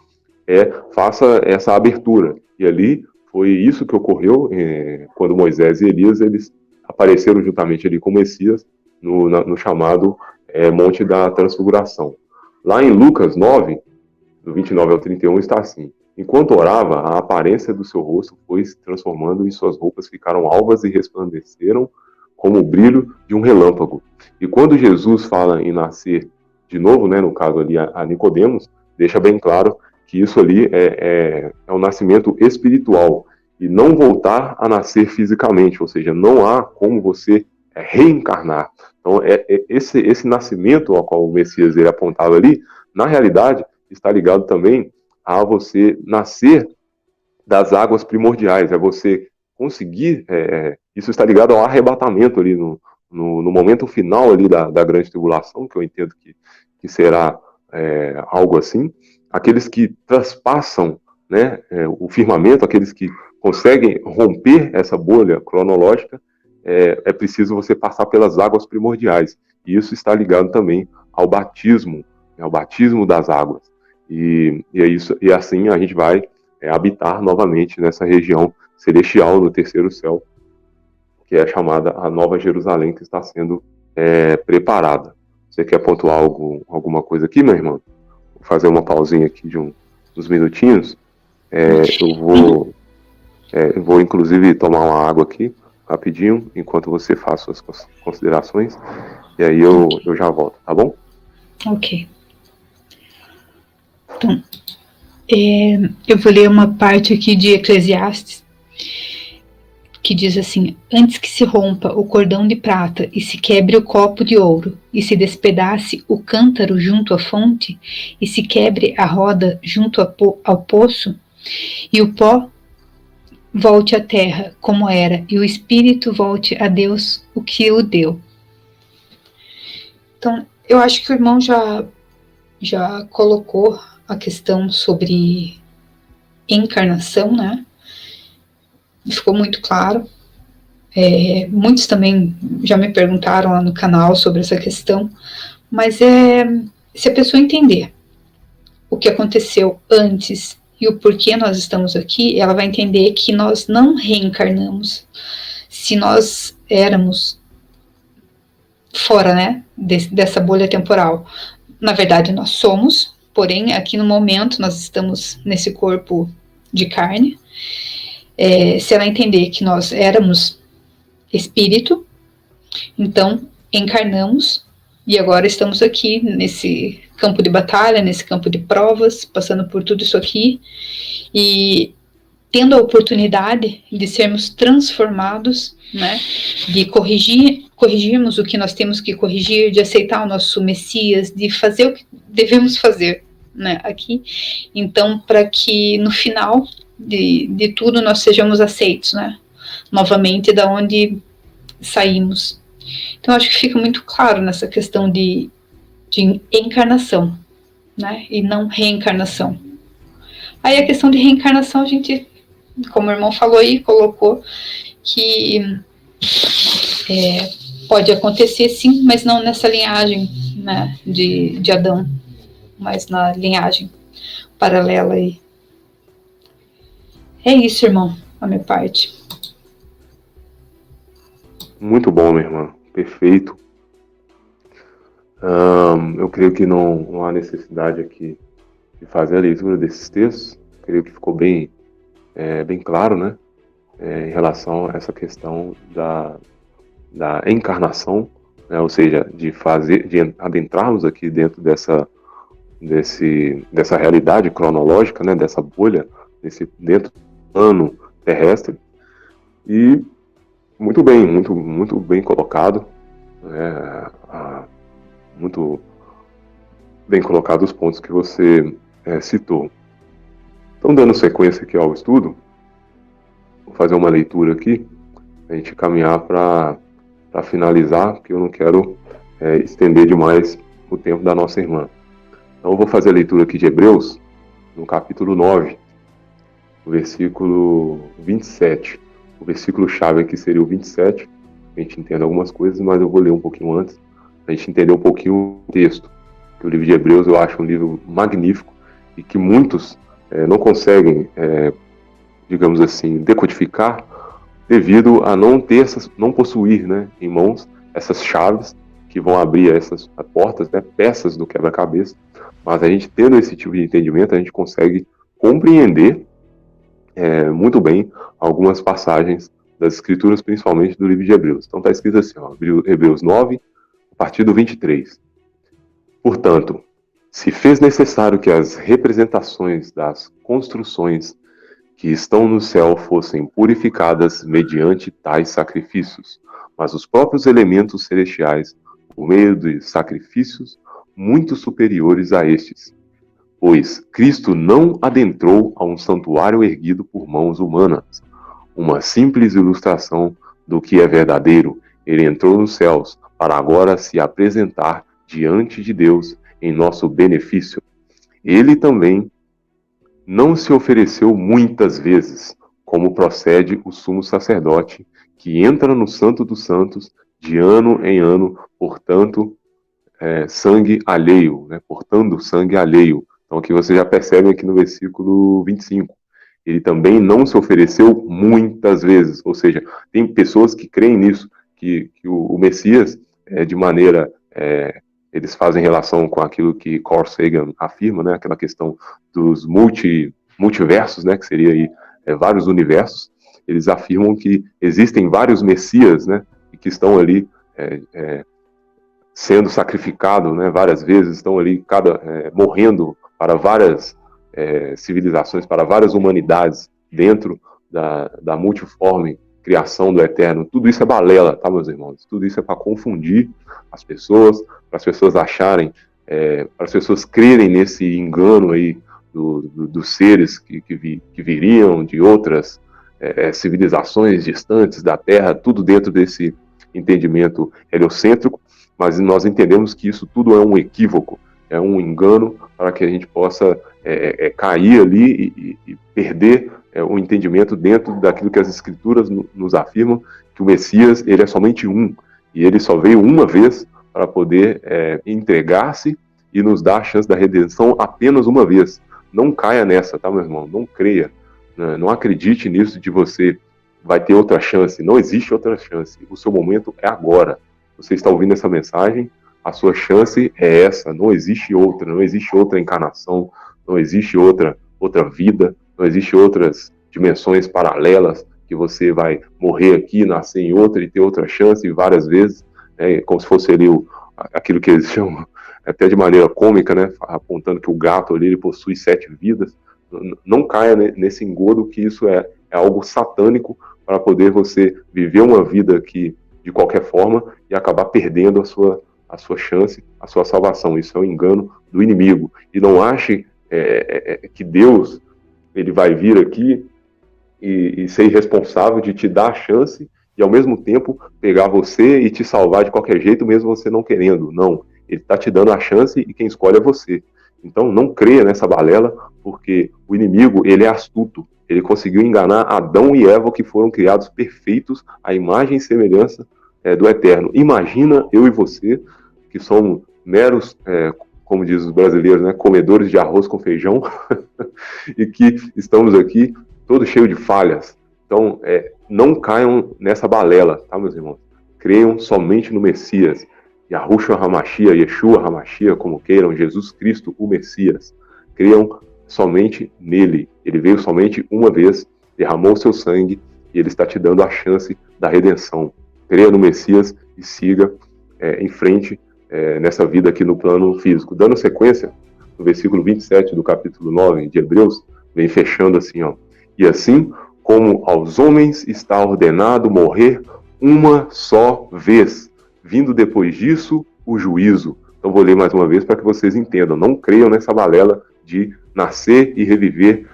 faça essa abertura. E ali foi isso que ocorreu quando Moisés e Elias eles apareceram juntamente ali com o Messias no chamado Monte da Transfiguração. Lá em Lucas 9, do 29 ao 31, está assim: enquanto orava, a aparência do seu rosto foi se transformando e suas roupas ficaram alvas e resplandeceram como o brilho de um relâmpago. E quando Jesus fala em nascer de novo, né, no caso ali a Nicodemos, deixa bem claro que isso ali é um nascimento espiritual e não voltar a nascer fisicamente, ou seja, não há como você reencarnar. Então, esse nascimento ao qual o Messias ele apontava ali, na realidade, está ligado também a você nascer das águas primordiais, é você conseguir, isso está ligado ao arrebatamento ali no momento final ali da grande tribulação, que eu entendo que será algo assim, aqueles que traspassam, né, o firmamento, aqueles que conseguem romper essa bolha cronológica, é preciso você passar pelas águas primordiais, e isso está ligado também ao batismo das águas, e é isso, e assim a gente vai habitar novamente nessa região celestial, no terceiro céu, que é chamada a Nova Jerusalém, que está sendo preparada. Você quer pontuar alguma coisa aqui, meu irmão? Vou fazer uma pausinha aqui de uns minutinhos. Eu vou inclusive tomar uma água aqui, rapidinho, enquanto você faz suas considerações, e aí eu já volto, tá bom? Ok. Então, eu vou ler uma parte aqui de Eclesiastes, que diz assim: antes que se rompa o cordão de prata e se quebre o copo de ouro, e se despedace o cântaro junto à fonte, e se quebre a roda junto ao poço, e o pó volte à terra como era, e o espírito volte a Deus o que o deu. Então, eu acho que o irmão já colocou a questão sobre encarnação, né? Ficou muito claro. Muitos também já me perguntaram lá no canal sobre essa questão, mas se a pessoa entender o que aconteceu antes e o porquê nós estamos aqui, ela vai entender que nós não reencarnamos. Se nós éramos fora, né, dessa bolha temporal, na verdade nós somos, porém aqui no momento nós estamos nesse corpo de carne. Se ela entender que nós éramos espírito, então encarnamos e agora estamos aqui nesse campo de batalha, nesse campo de provas, passando por tudo isso aqui e tendo a oportunidade de sermos transformados, né, de corrigirmos o que nós temos que corrigir, de aceitar o nosso Messias, de fazer o que devemos fazer, né, aqui. Então, para que no final de tudo nós sejamos aceitos, né, novamente da onde saímos. Então, acho que fica muito claro nessa questão de encarnação, né, e não reencarnação. Aí a questão de reencarnação, a gente, como o irmão falou aí, colocou que pode acontecer sim, mas não nessa linhagem, né, de Adão, mas na linhagem paralela aí. É isso, irmão, a minha parte. Muito bom, minha irmã. Perfeito. Eu creio que não há necessidade aqui de fazer a leitura desses textos. Creio que ficou bem claro, né? Em relação a essa questão da encarnação, né? Ou seja, de adentrarmos aqui dentro dessa realidade cronológica, né? Dessa bolha, dentro do plano terrestre. E muito bem colocado, né? Muito bem colocado os pontos que você citou. Então, dando sequência aqui ao estudo, vou fazer uma leitura aqui, a gente caminhar para para finalizar, porque eu não quero estender demais o tempo da nossa irmã. Então eu vou fazer a leitura aqui de Hebreus, no capítulo 9, o versículo 27. O versículo-chave aqui seria o 27, a gente entende algumas coisas, mas eu vou ler um pouquinho antes, a gente entender um pouquinho o texto. Que o livro de Hebreus eu acho um livro magnífico e que muitos não conseguem, digamos assim, decodificar devido a não possuir, né, em mãos essas chaves que vão abrir essas portas, né, peças do quebra-cabeça. Mas a gente tendo esse tipo de entendimento, a gente consegue compreender muito bem algumas passagens das Escrituras, principalmente do livro de Hebreus. Então está escrito assim, ó, Hebreus 9, a partir do 23. Portanto, se fez necessário que as representações das construções que estão no céu fossem purificadas mediante tais sacrifícios, mas os próprios elementos celestiais, por meio de sacrifícios muito superiores a estes. Pois Cristo não adentrou a um santuário erguido por mãos humanas, uma simples ilustração do que é verdadeiro. Ele entrou nos céus para agora se apresentar diante de Deus em nosso benefício. Ele também não se ofereceu muitas vezes, como procede o sumo sacerdote, que entra no Santo dos Santos de ano em ano, portanto, sangue alheio, né? Portando sangue alheio. Então aqui você já percebe aqui no versículo 25. Ele também não se ofereceu muitas vezes, ou seja, tem pessoas que creem nisso, que o Messias, de maneira... eles fazem relação com aquilo que Carl Sagan afirma, né, aquela questão dos multiversos, né, que seria aí vários universos. Eles afirmam que existem vários messias, né, e que estão ali sendo sacrificados, né, várias vezes, estão ali morrendo para várias civilizações, para várias humanidades dentro da multiforme criação do Eterno. Tudo isso é balela, tá, meus irmãos? Tudo isso é para confundir as pessoas, para as pessoas acharem, para as pessoas crerem nesse engano aí dos seres que viriam de outras civilizações distantes da Terra, tudo dentro desse entendimento heliocêntrico, mas nós entendemos que isso tudo é um equívoco, é um engano para que a gente possa cair ali e perder o entendimento dentro daquilo que as Escrituras nos afirmam, que o Messias ele é somente um, e ele só veio uma vez para poder entregar-se e nos dar a chance da redenção apenas uma vez. Não caia nessa, tá, meu irmão? Não creia, né? Não acredite nisso de você vai ter outra chance. Não existe outra chance. O seu momento é agora. Você está ouvindo essa mensagem, a sua chance é essa. Não existe outra encarnação, não existe outra vida, não existe outras dimensões paralelas que você vai morrer aqui, nascer em outra e ter outra chance várias vezes, como se fosse ali aquilo que eles chamam, até de maneira cômica, né, apontando que o gato ali ele possui 7 vidas. Não caia nesse engodo que isso é algo satânico para poder você viver uma vida aqui de qualquer forma e acabar perdendo a sua chance, a sua salvação. Isso é um engano do inimigo. E não ache que Deus ele vai vir aqui e ser irresponsável de te dar a chance e ao mesmo tempo pegar você e te salvar de qualquer jeito, mesmo você não querendo. Não, ele está te dando a chance e quem escolhe é você. Então não creia nessa balela, porque o inimigo ele é astuto. Ele conseguiu enganar Adão e Eva, que foram criados perfeitos à imagem e semelhança do Eterno. Imagina eu e você, que somos meros, como diz os brasileiros, né, comedores de arroz com feijão, e que estamos aqui todo cheio de falhas. Então, não caiam nessa balela, tá, meus irmãos? Creiam somente no Messias. Yahushua HaMashiach, Yeshua HaMashiach, como queiram, Jesus Cristo, o Messias. Creiam somente nele. Ele veio somente uma vez, derramou seu sangue, e ele está te dando a chance da redenção. Creia no Messias e siga em frente nessa vida aqui no plano físico. Dando sequência, no versículo 27 do capítulo 9 de Hebreus, vem fechando assim, ó. E assim como aos homens está ordenado morrer uma só vez, vindo depois disso o juízo. Então vou ler mais uma vez para que vocês entendam. Não creiam nessa balela de nascer e reviver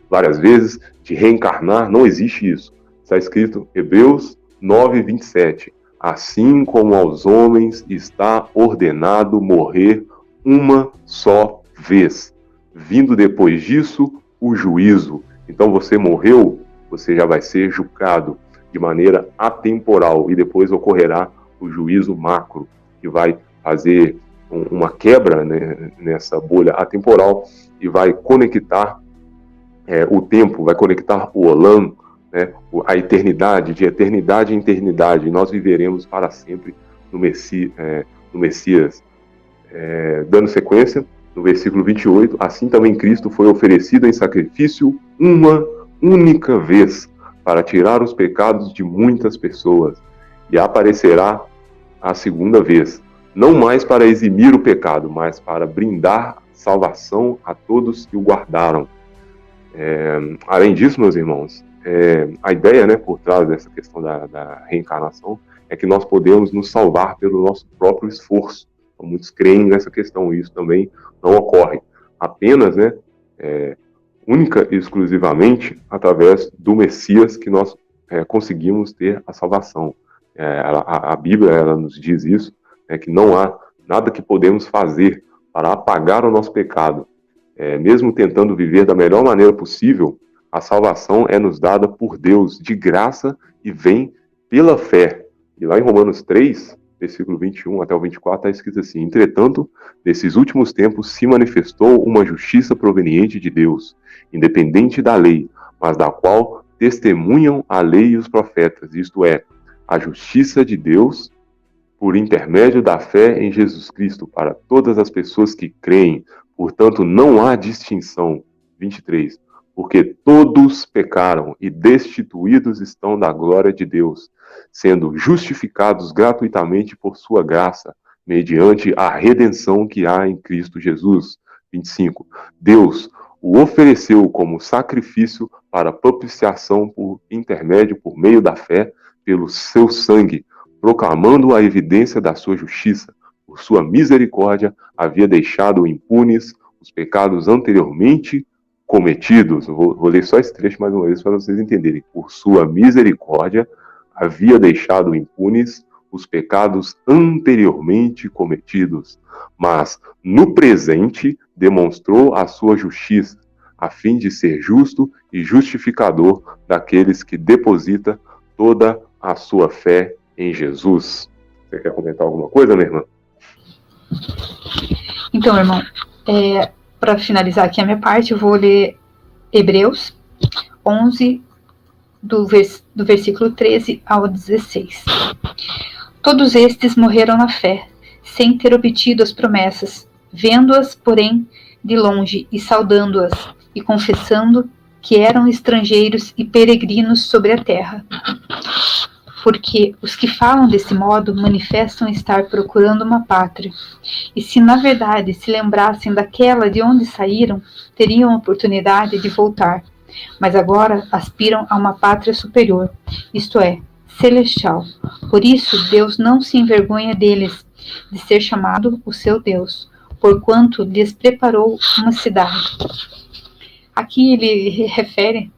várias vezes, de reencarnar. Não existe isso. Está escrito Hebreus 9, 27. assim como aos homens está ordenado morrer uma só vez, vindo depois disso o juízo. Então você morreu, você já vai ser julgado de maneira atemporal, e depois ocorrerá o juízo macro, que vai fazer uma quebra, né, nessa bolha atemporal, e vai conectar o tempo, vai conectar o Olam, né, a eternidade, de eternidade em eternidade. Nós viveremos para sempre no Messias. Dando sequência, no versículo 28, assim também Cristo foi oferecido em sacrifício uma única vez para tirar os pecados de muitas pessoas, e aparecerá a segunda vez, não mais para eximir o pecado, mas para brindar salvação a todos que o guardaram. Além disso, meus irmãos, a ideia, né, por trás dessa questão da reencarnação é que nós podemos nos salvar pelo nosso próprio esforço. Então, muitos creem nessa questão, e isso também não ocorre. Apenas, né, única e exclusivamente através do Messias que nós conseguimos ter a salvação. A Bíblia, ela nos diz isso, que não há nada que podemos fazer para apagar o nosso pecado. Mesmo tentando viver da melhor maneira possível, a salvação é nos dada por Deus de graça e vem pela fé. E lá em Romanos 3, versículo 21 até o 24, está escrito assim: entretanto, nesses últimos tempos se manifestou uma justiça proveniente de Deus, independente da lei, mas da qual testemunham a lei e os profetas, isto é, a justiça de Deus por intermédio da fé em Jesus Cristo para todas as pessoas que creem. Portanto, não há distinção. 23. Porque todos pecaram e destituídos estão da glória de Deus, sendo justificados gratuitamente por sua graça, mediante a redenção que há em Cristo Jesus. 25. Deus o ofereceu como sacrifício para propiciação por intermédio, por meio da fé, pelo seu sangue, proclamando a evidência da sua justiça. Por sua misericórdia, havia deixado impunes os pecados anteriormente cometidos. Vou ler só esse trecho mais uma vez para vocês entenderem. Por sua misericórdia, havia deixado impunes os pecados anteriormente cometidos, mas no presente demonstrou a sua justiça, a fim de ser justo e justificador daqueles que depositam toda a sua fé em Jesus. Você quer comentar alguma coisa, minha irmã? Então, irmão, para finalizar aqui a minha parte, eu vou ler Hebreus 11, do versículo 13 ao 16. Todos estes morreram na fé, sem ter obtido as promessas, vendo-as, porém, de longe e saudando-as, e confessando que eram estrangeiros e peregrinos sobre a terra. Porque os que falam desse modo manifestam estar procurando uma pátria. E se na verdade se lembrassem daquela de onde saíram, teriam oportunidade de voltar. Mas agora aspiram a uma pátria superior, isto é, celestial. Por isso Deus não se envergonha deles, de ser chamado o seu Deus, porquanto lhes preparou uma cidade. Aqui ele refere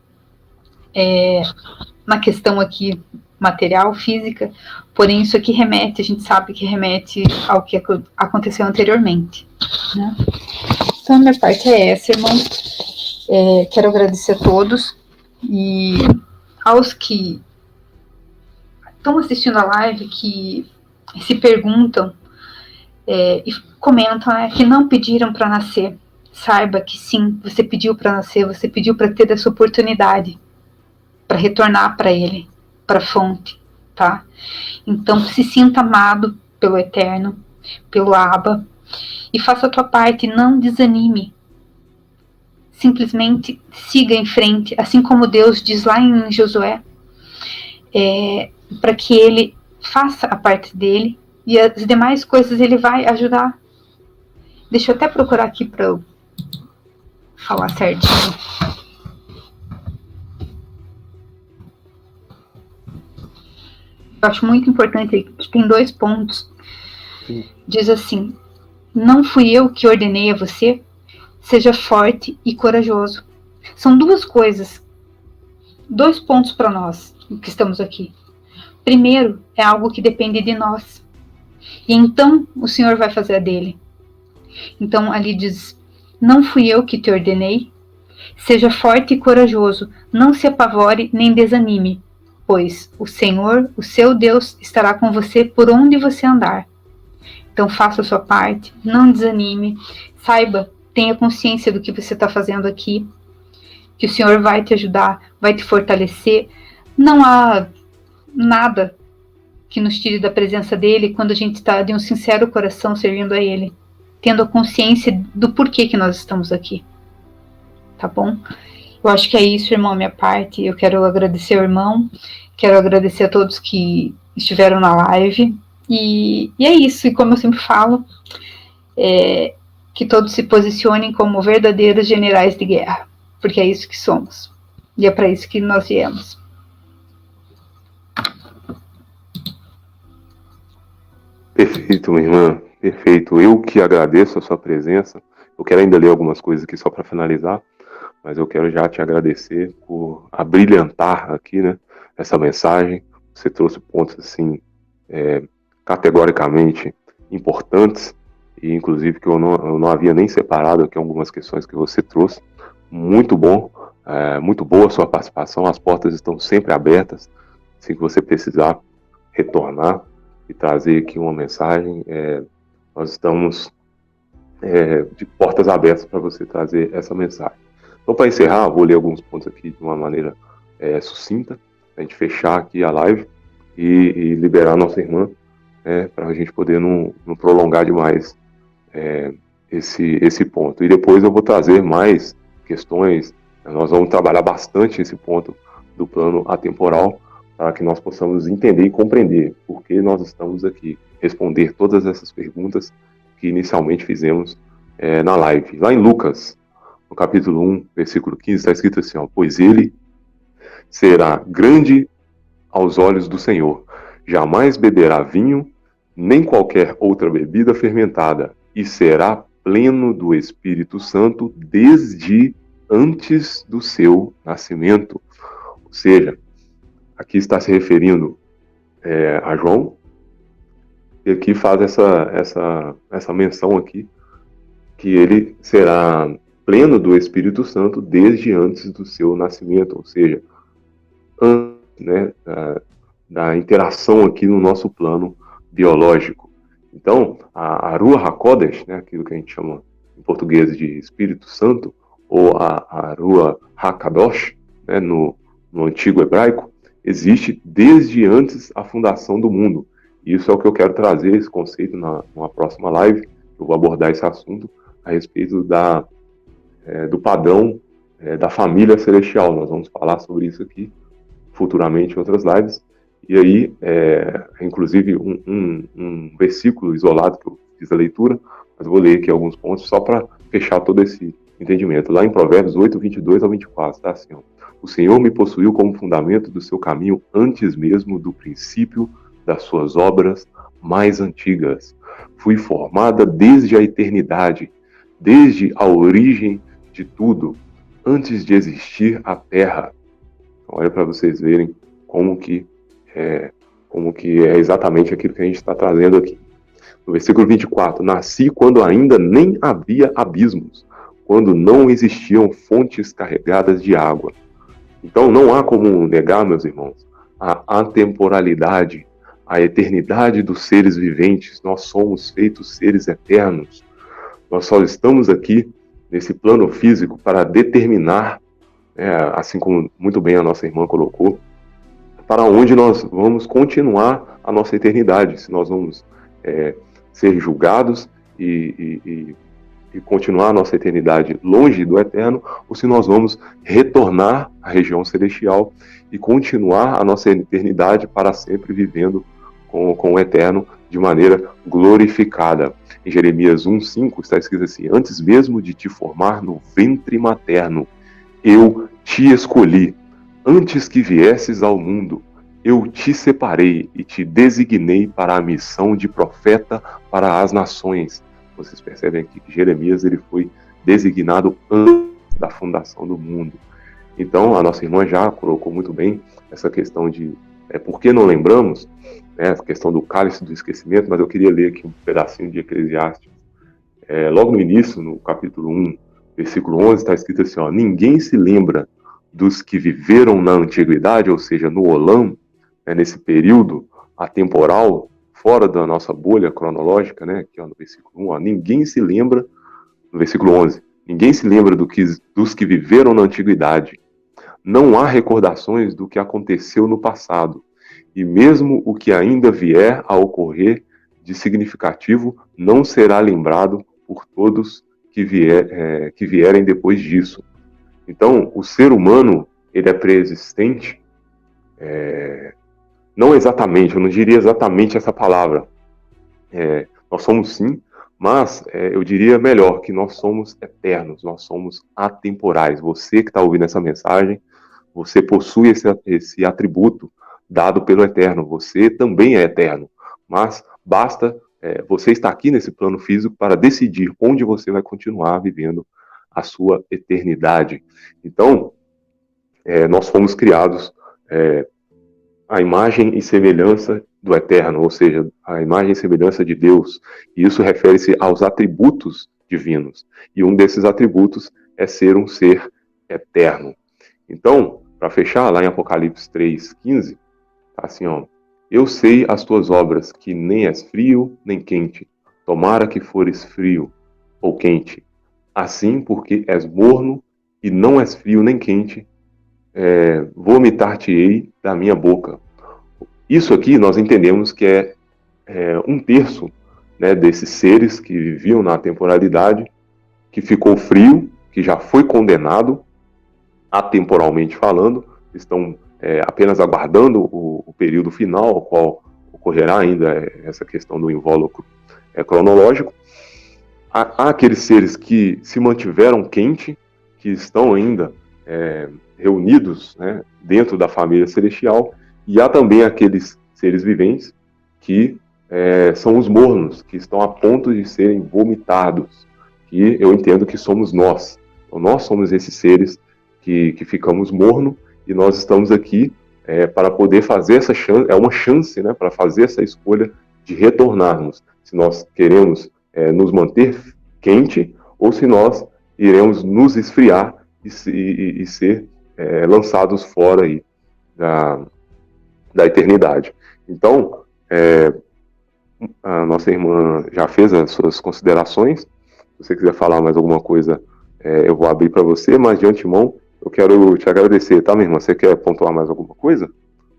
na questão aqui material, física, porém isso aqui remete, a gente sabe que remete ao que aconteceu anteriormente, né? Então a minha parte é essa, irmãos. Quero agradecer a todos e aos que estão assistindo a live, que se perguntam e comentam que não pediram para nascer. Saiba que sim, você pediu para nascer, você pediu para ter essa oportunidade, para retornar para Ele, para a fonte, tá? Então se sinta amado pelo Eterno, pelo Abba, e faça a tua parte, não desanime. Simplesmente siga em frente, assim como Deus diz lá em Josué, para que Ele faça a parte dele e as demais coisas Ele vai ajudar. Deixa eu até procurar aqui para eu falar certinho. Eu acho muito importante, tem 2 pontos. Diz assim: não fui eu que ordenei a você, seja forte e corajoso. São 2 coisas, 2 pontos para nós que estamos aqui. primeiro é algo que depende de nós. E então o Senhor vai fazer a dele. Então ali diz: não fui eu que te ordenei? Seja forte e corajoso, não se apavore nem desanime, pois o Senhor, o seu Deus, estará com você por onde você andar. Então faça a sua parte, não desanime, saiba, tenha consciência do que você está fazendo aqui, que o Senhor vai te ajudar, vai te fortalecer. Não há nada que nos tire da presença dele quando a gente está de um sincero coração servindo a ele, tendo a consciência do porquê que nós estamos aqui. Tá bom? Eu acho que é isso, irmão, a minha parte. Eu quero agradecer ao irmão, quero agradecer a todos que estiveram na live. E é isso, e como eu sempre falo, que todos se posicionem como verdadeiros generais de guerra, porque é isso que somos. E é para isso que nós viemos. Perfeito, minha irmã. Perfeito. Eu que agradeço a sua presença. Eu quero ainda ler algumas coisas aqui só para finalizar, mas eu quero já te agradecer por abrilhantar aqui, né, essa mensagem. Você trouxe pontos, assim, categoricamente importantes, e inclusive que eu não havia nem separado aqui algumas questões que você trouxe. Muito bom, muito boa a sua participação. As portas estão sempre abertas, assim que você precisar retornar e trazer aqui uma mensagem. Nós estamos de portas abertas para você trazer essa mensagem. Então, para encerrar, eu vou ler alguns pontos aqui de uma maneira sucinta, para a gente fechar aqui a live e liberar a nossa irmã, para a gente poder não prolongar demais esse ponto. E depois eu vou trazer mais questões. Nós vamos trabalhar bastante esse ponto do plano atemporal, para que nós possamos entender e compreender por que nós estamos aqui, responder todas essas perguntas que inicialmente fizemos na live. Lá em Lucas, no capítulo 1, versículo 15, está escrito assim, pois ele será grande aos olhos do Senhor, jamais beberá vinho, nem qualquer outra bebida fermentada, e será pleno do Espírito Santo desde antes do seu nascimento. Ou seja, aqui está se referindo a João, e aqui faz essa menção aqui, que ele será pleno do Espírito Santo desde antes do seu nascimento, ou seja, antes, né, da interação aqui no nosso plano biológico. Então, a Ruach HaKodesh, né, aquilo que a gente chama em português de Espírito Santo, ou a Ruach HaKadosh, né, no antigo hebraico, existe desde antes a fundação do mundo. E isso é o que eu quero trazer, esse conceito, numa próxima live. Eu vou abordar esse assunto a respeito do padrão da família celestial. Nós vamos falar sobre isso aqui futuramente em outras lives. E aí, inclusive, um versículo isolado que eu fiz a leitura, mas vou ler aqui alguns pontos só para fechar todo esse entendimento. Lá em Provérbios 8, 22 ao 24, está assim, o Senhor me possuiu como fundamento do seu caminho antes mesmo do princípio das suas obras mais antigas. Fui formada desde a eternidade, desde a origem de tudo, antes de existir a terra. Então, olha para vocês verem como que é exatamente aquilo que a gente está trazendo aqui. No versículo 24, nasci quando ainda nem havia abismos, quando não existiam fontes carregadas de água. Então não há como negar, meus irmãos, a atemporalidade, a eternidade dos seres viventes. Nós somos feitos seres eternos. Nós só estamos aqui nesse plano físico para determinar, assim como muito bem a nossa irmã colocou, para onde nós vamos continuar a nossa eternidade, se nós vamos ser julgados e continuar a nossa eternidade longe do eterno, ou se nós vamos retornar à região celestial e continuar a nossa eternidade para sempre vivendo com o eterno de maneira glorificada. Em Jeremias 1:5 está escrito assim, antes mesmo de te formar no ventre materno, eu te escolhi. Antes que viesses ao mundo, eu te separei e te designei para a missão de profeta para as nações. Vocês percebem aqui que Jeremias ele foi designado antes da fundação do mundo. Então, a nossa irmã já colocou muito bem essa questão de por que não lembramos, né, a questão do cálice do esquecimento, mas eu queria ler aqui um pedacinho de Eclesiastes. Logo no início, no capítulo 1, versículo 11, está escrito assim, ó, ninguém se lembra dos que viveram na antiguidade, ou seja, no Olam, né, nesse período atemporal, fora da nossa bolha cronológica, né, que é no versículo 1, ó, ninguém se lembra, no versículo 11, ninguém se lembra dos que viveram na antiguidade. Não há recordações do que aconteceu no passado, e mesmo o que ainda vier a ocorrer de significativo não será lembrado por todos que vierem depois disso. Então, o ser humano, ele é pré-existente, não exatamente, eu não diria exatamente essa palavra. Nós somos sim, mas eu diria melhor que nós somos eternos, nós somos atemporais. Você que está ouvindo essa mensagem, você possui esse atributo dado pelo Eterno. Você também é eterno, mas basta você estar aqui nesse plano físico para decidir onde você vai continuar vivendo a sua eternidade. Então, nós fomos criados à imagem e semelhança do Eterno, ou seja, a imagem e semelhança de Deus. E isso refere-se aos atributos divinos. E um desses atributos é ser um ser eterno. Então, para fechar, lá em Apocalipse 3:15, tá assim, ó, eu sei as tuas obras, que nem és frio nem quente. Tomara que fores frio ou quente. Assim, porque és morno e não és frio nem quente, vomitar-te-ei da minha boca. Isso aqui nós entendemos que é um terço, né, desses seres que viviam na temporalidade, que ficou frio, que já foi condenado, atemporalmente falando, estão apenas aguardando o período final, ao qual ocorrerá ainda essa questão do invólucro cronológico. Há aqueles seres que se mantiveram quente, que estão ainda reunidos, né, dentro da família celestial, e há também aqueles seres viventes que são os mornos, que estão a ponto de serem vomitados, que eu entendo que somos nós. Então, nós somos esses seres que ficamos morno, e nós estamos aqui para poder fazer essa chance, uma chance, né, para fazer essa escolha de retornarmos, se nós queremos nos manter quente, ou se nós iremos nos esfriar e ser lançados fora aí da eternidade. Então, a nossa irmã já fez as suas considerações. Se você quiser falar mais alguma coisa, eu vou abrir para você, mas de antemão eu quero te agradecer, tá, minha irmã? Você quer pontuar mais alguma coisa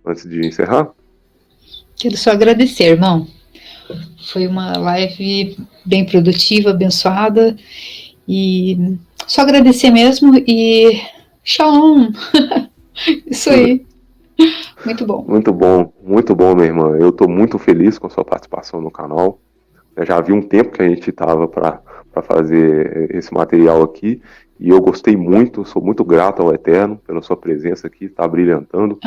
antes de encerrar? Quero só agradecer, irmão. Foi uma live bem produtiva, abençoada, e só agradecer mesmo, e shalom. Isso aí. Muito bom. Muito bom, minha irmã. Eu estou muito feliz com a sua participação no canal. Eu já havia um tempo que a gente estava para fazer esse material aqui, e eu gostei muito, sou muito grato ao Eterno pela sua presença aqui, está brilhantando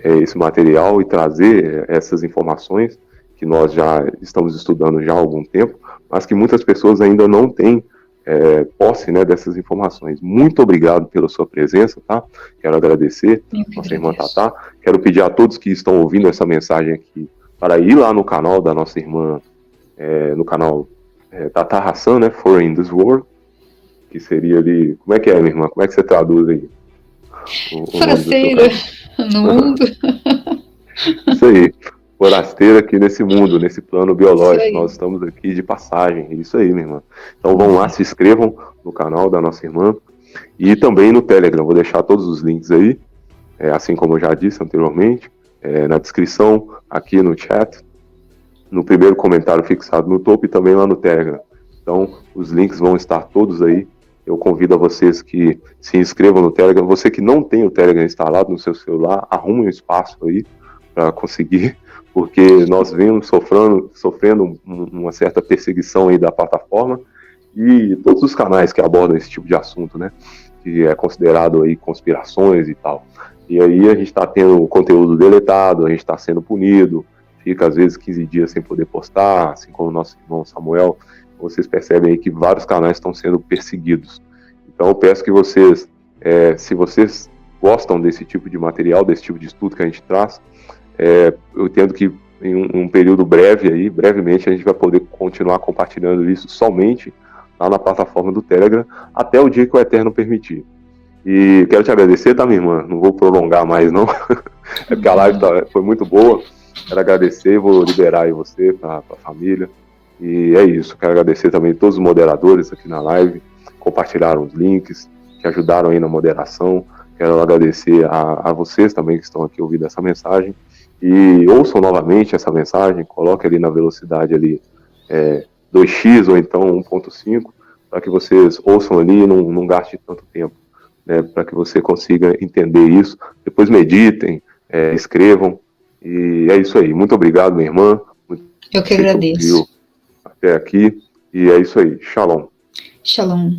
esse material e trazer essas informações que nós já estamos estudando já há algum tempo, mas que muitas pessoas ainda não têm posse, né, dessas informações. Muito obrigado pela sua presença, tá? Quero agradecer, nossa irmã Tatá. Quero pedir a todos que estão ouvindo essa mensagem aqui para ir lá no canal da nossa irmã, no canal Tatá Hassan, né, For in this World, que seria ali, como é que é, minha irmã? Como é que você traduz aí? Forasteira no mundo. Isso aí, forasteira aqui nesse mundo, nesse plano biológico. Nós estamos aqui de passagem, isso aí, minha irmã. Então vão lá, se inscrevam no canal da nossa irmã e também no Telegram. Vou deixar todos os links aí, assim como eu já disse anteriormente, na descrição, aqui no chat, no primeiro comentário fixado no topo e também lá no Telegram. Então os links vão estar todos aí. Eu convido a vocês que se inscrevam no Telegram. Você que não tem o Telegram instalado no seu celular, arrume um espaço aí para conseguir, porque nós vemos sofrendo uma certa perseguição aí da plataforma, e todos os canais que abordam esse tipo de assunto, né, que é considerado aí conspirações e tal. E aí a gente está tendo o conteúdo deletado, a gente está sendo punido, fica às vezes 15 dias sem poder postar, assim como o nosso irmão Samuel. Vocês percebem aí que vários canais estão sendo perseguidos. Então eu peço que vocês, se vocês gostam desse tipo de material, desse tipo de estudo que a gente traz, Eu entendo que em um período breve aí, brevemente, a gente vai poder continuar compartilhando isso somente lá na plataforma do Telegram, até o dia que o Eterno permitir. E quero te agradecer, tá, minha irmã? Não vou prolongar mais, não. É porque a live foi muito boa. Quero agradecer, vou liberar aí você, pra família. E é isso, quero agradecer também todos os moderadores aqui na live, compartilharam os links, que ajudaram aí na moderação. Quero agradecer a vocês também que estão aqui ouvindo essa mensagem. E ouçam novamente essa mensagem, coloque ali na velocidade ali 2x ou então 1.5, para que vocês ouçam ali e não gastem tanto tempo, né, para que você consiga entender isso. Depois meditem, escrevam, e é isso aí. Muito obrigado, minha irmã. Eu que agradeço. Até aqui, e é isso aí. Shalom. Shalom.